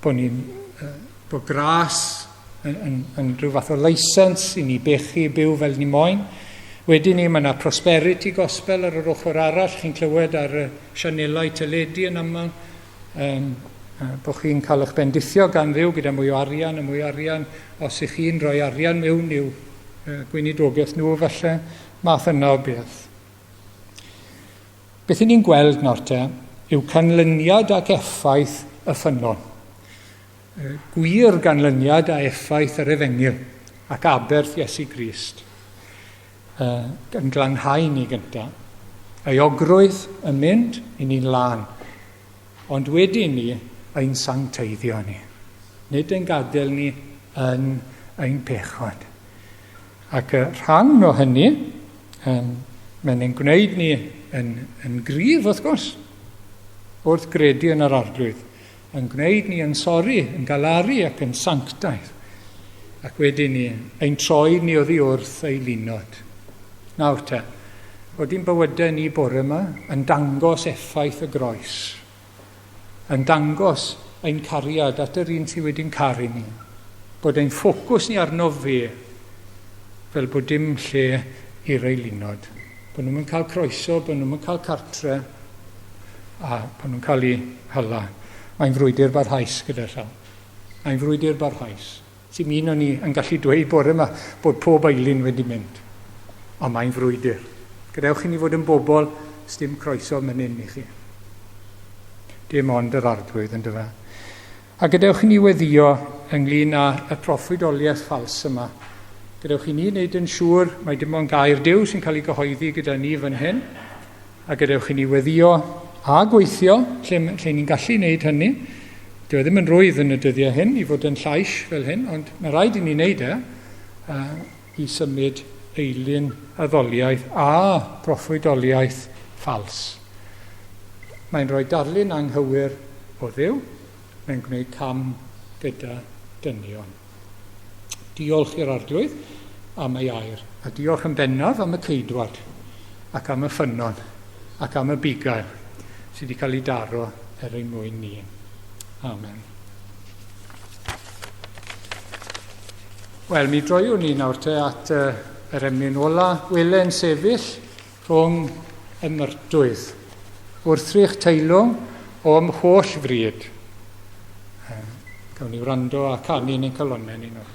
bod gras yn rhyw fath o leisens i ni bechu byw fel ni moyn. Wedyn ni, mae yna prosperity gospel ar yr ochr arall. Chi'n clywed ar y sianelau teledu yn aml. Bod chi'n cael eich bendithio gan ddiw gyda mwy o arian a mwy o arian. Os ych chi'n rhoi arian mewn i'w gweinidogaeth nhw falle, math yna o beth. Beth i ni'n gweld nawr te yw canlyniad ac effaith y ffynon. Gwir ganlyniad a effaith yr Efengyl ac aberth Iesu Grist. Yn glanhau ni gyntaf. Ei ogrwydd yn mynd i ni'n lan. Ond wedyn ni ein sancteiddio ni. Nid yn gadael ni yn ein pechod. Ac rhan o hynny, mae'n ein gwneud ni yn gryf wrth gwrs, wrth gredu yn yr arglwydd. Yn gwneud ni yn sori, yn galaru ac yn sanctaidd. Ac wedyn ni, ein troi ni oddi wrth ei lunod. Nawr te, bod i'n bywydau ni bore yma yn dangos effaith y groes. Yn dangos ein cariad at yr un sydd wedi'n caru ni. Bod ein ffocws ni arno fe, fel bod dim lle i'r ei lunod. Bod nhw'n cael croeso, bod nhw'n cael cartre, a bod nhw'n cael ei hala. Mae'n frwydr barhaus gyda llaw. Mae'n frwydr barhaus. Sy'n un o'n ni yn gallu dweud bore yma bod pob eilyn wedi mynd. Ond mae'n frwydr. Gadewch i ni fod yn bobl, sdim croeso mynyn i chi. Dim ond yr arglwydd yn dyfa. A gadewch i ni weddio ynglyn â y proffwydoliaeth ffals yma. Gadewch i ni wneud yn siŵr, mae dim ond gair Duw sy'n cael ei gyhoeddi gyda ni fan hyn. A gadewch i ni weddio a gweithio lle ni'n gallu wneud hynny. Dyw e ddim yn rwydd yn y dyddiau hyn i fod yn llais fel hyn, ond mae rhaid i ni wneud i symud eilyn addoliaeth a proffwydoliaeth ffals. Mae'n rhoi darlun anghywir o Dduw, mae'n gwneud cam gyda dynion. Diolch i'r arglwydd am ei air, a diolch yn bennaf am y ceidwad, ac am y ffynon, ac am y bugail sydd wedi cael ei daro ein mwyn ni. Amen. Wel, mi droiwn ni nawr te at yr emyn ola, welen sefyll rhwng y myrtwydd, wrthrych teilwng o ymholl fryd. Gawn ni wrando a canu yn ein calonnau ni nawr.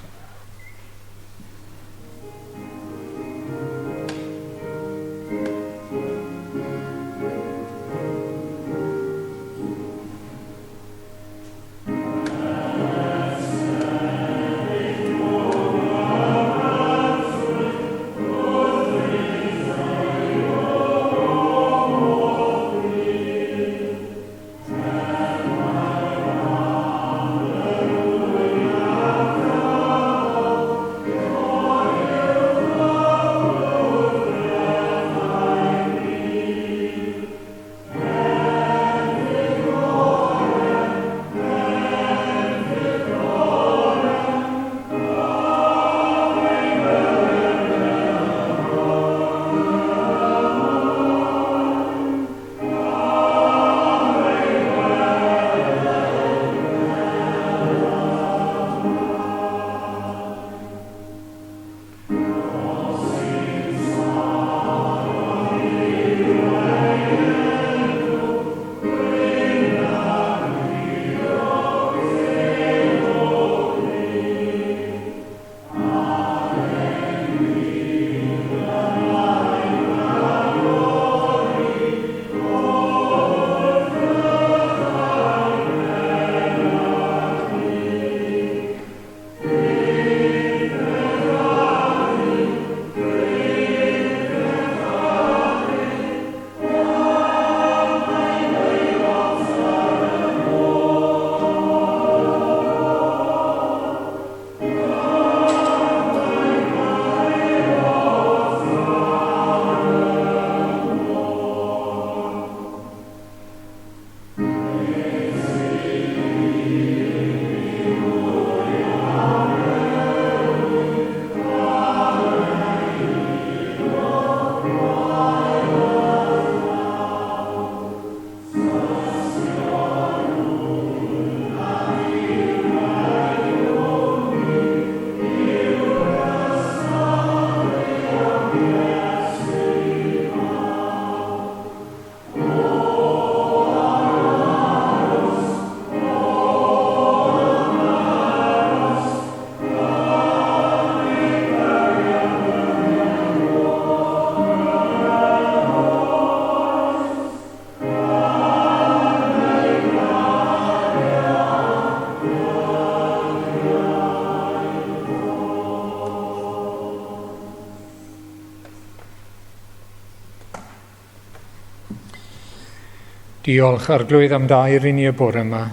Diolch Arglwydd am dair i ni y bore yma.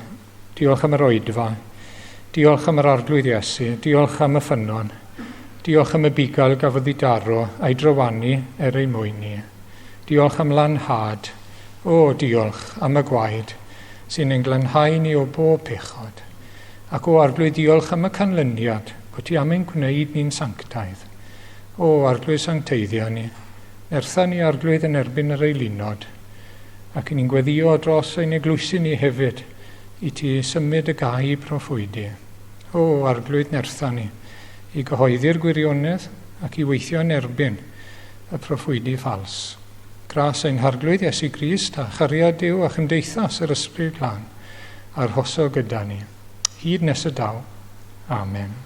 Diolch am yr oedfa. Diolch am yr arglwydd Iesu. Diolch am y ffynon. Diolch am y bugail gafodd ei daro a'i drywanu ei mwyn ni. Diolch am lanhad. O, diolch am y gwaed sy'n ein glanhau ni o bob pechod. Ac o arglwydd diolch am y canlyniad bod ti am ein gwneud ni'n sanctaidd. O, arglwydd sancteiddio ni. Nertha ni arglwydd yn erbyn yr eilinod. Ac ni'n gweddio dros ein eglwysu ni hefyd i ti symud y gau proffwydi. O, arglwydd nertha ni, i gyhoeddi'r gwirionedd ac i weithio yn erbyn y proffwydi ffals. Gras ein harglwydd Iesu Grist a chariad Duw a chymdeithas yr Ysbryd Glân a'r hoso gyda ni. Hyd nes y daw. Amen.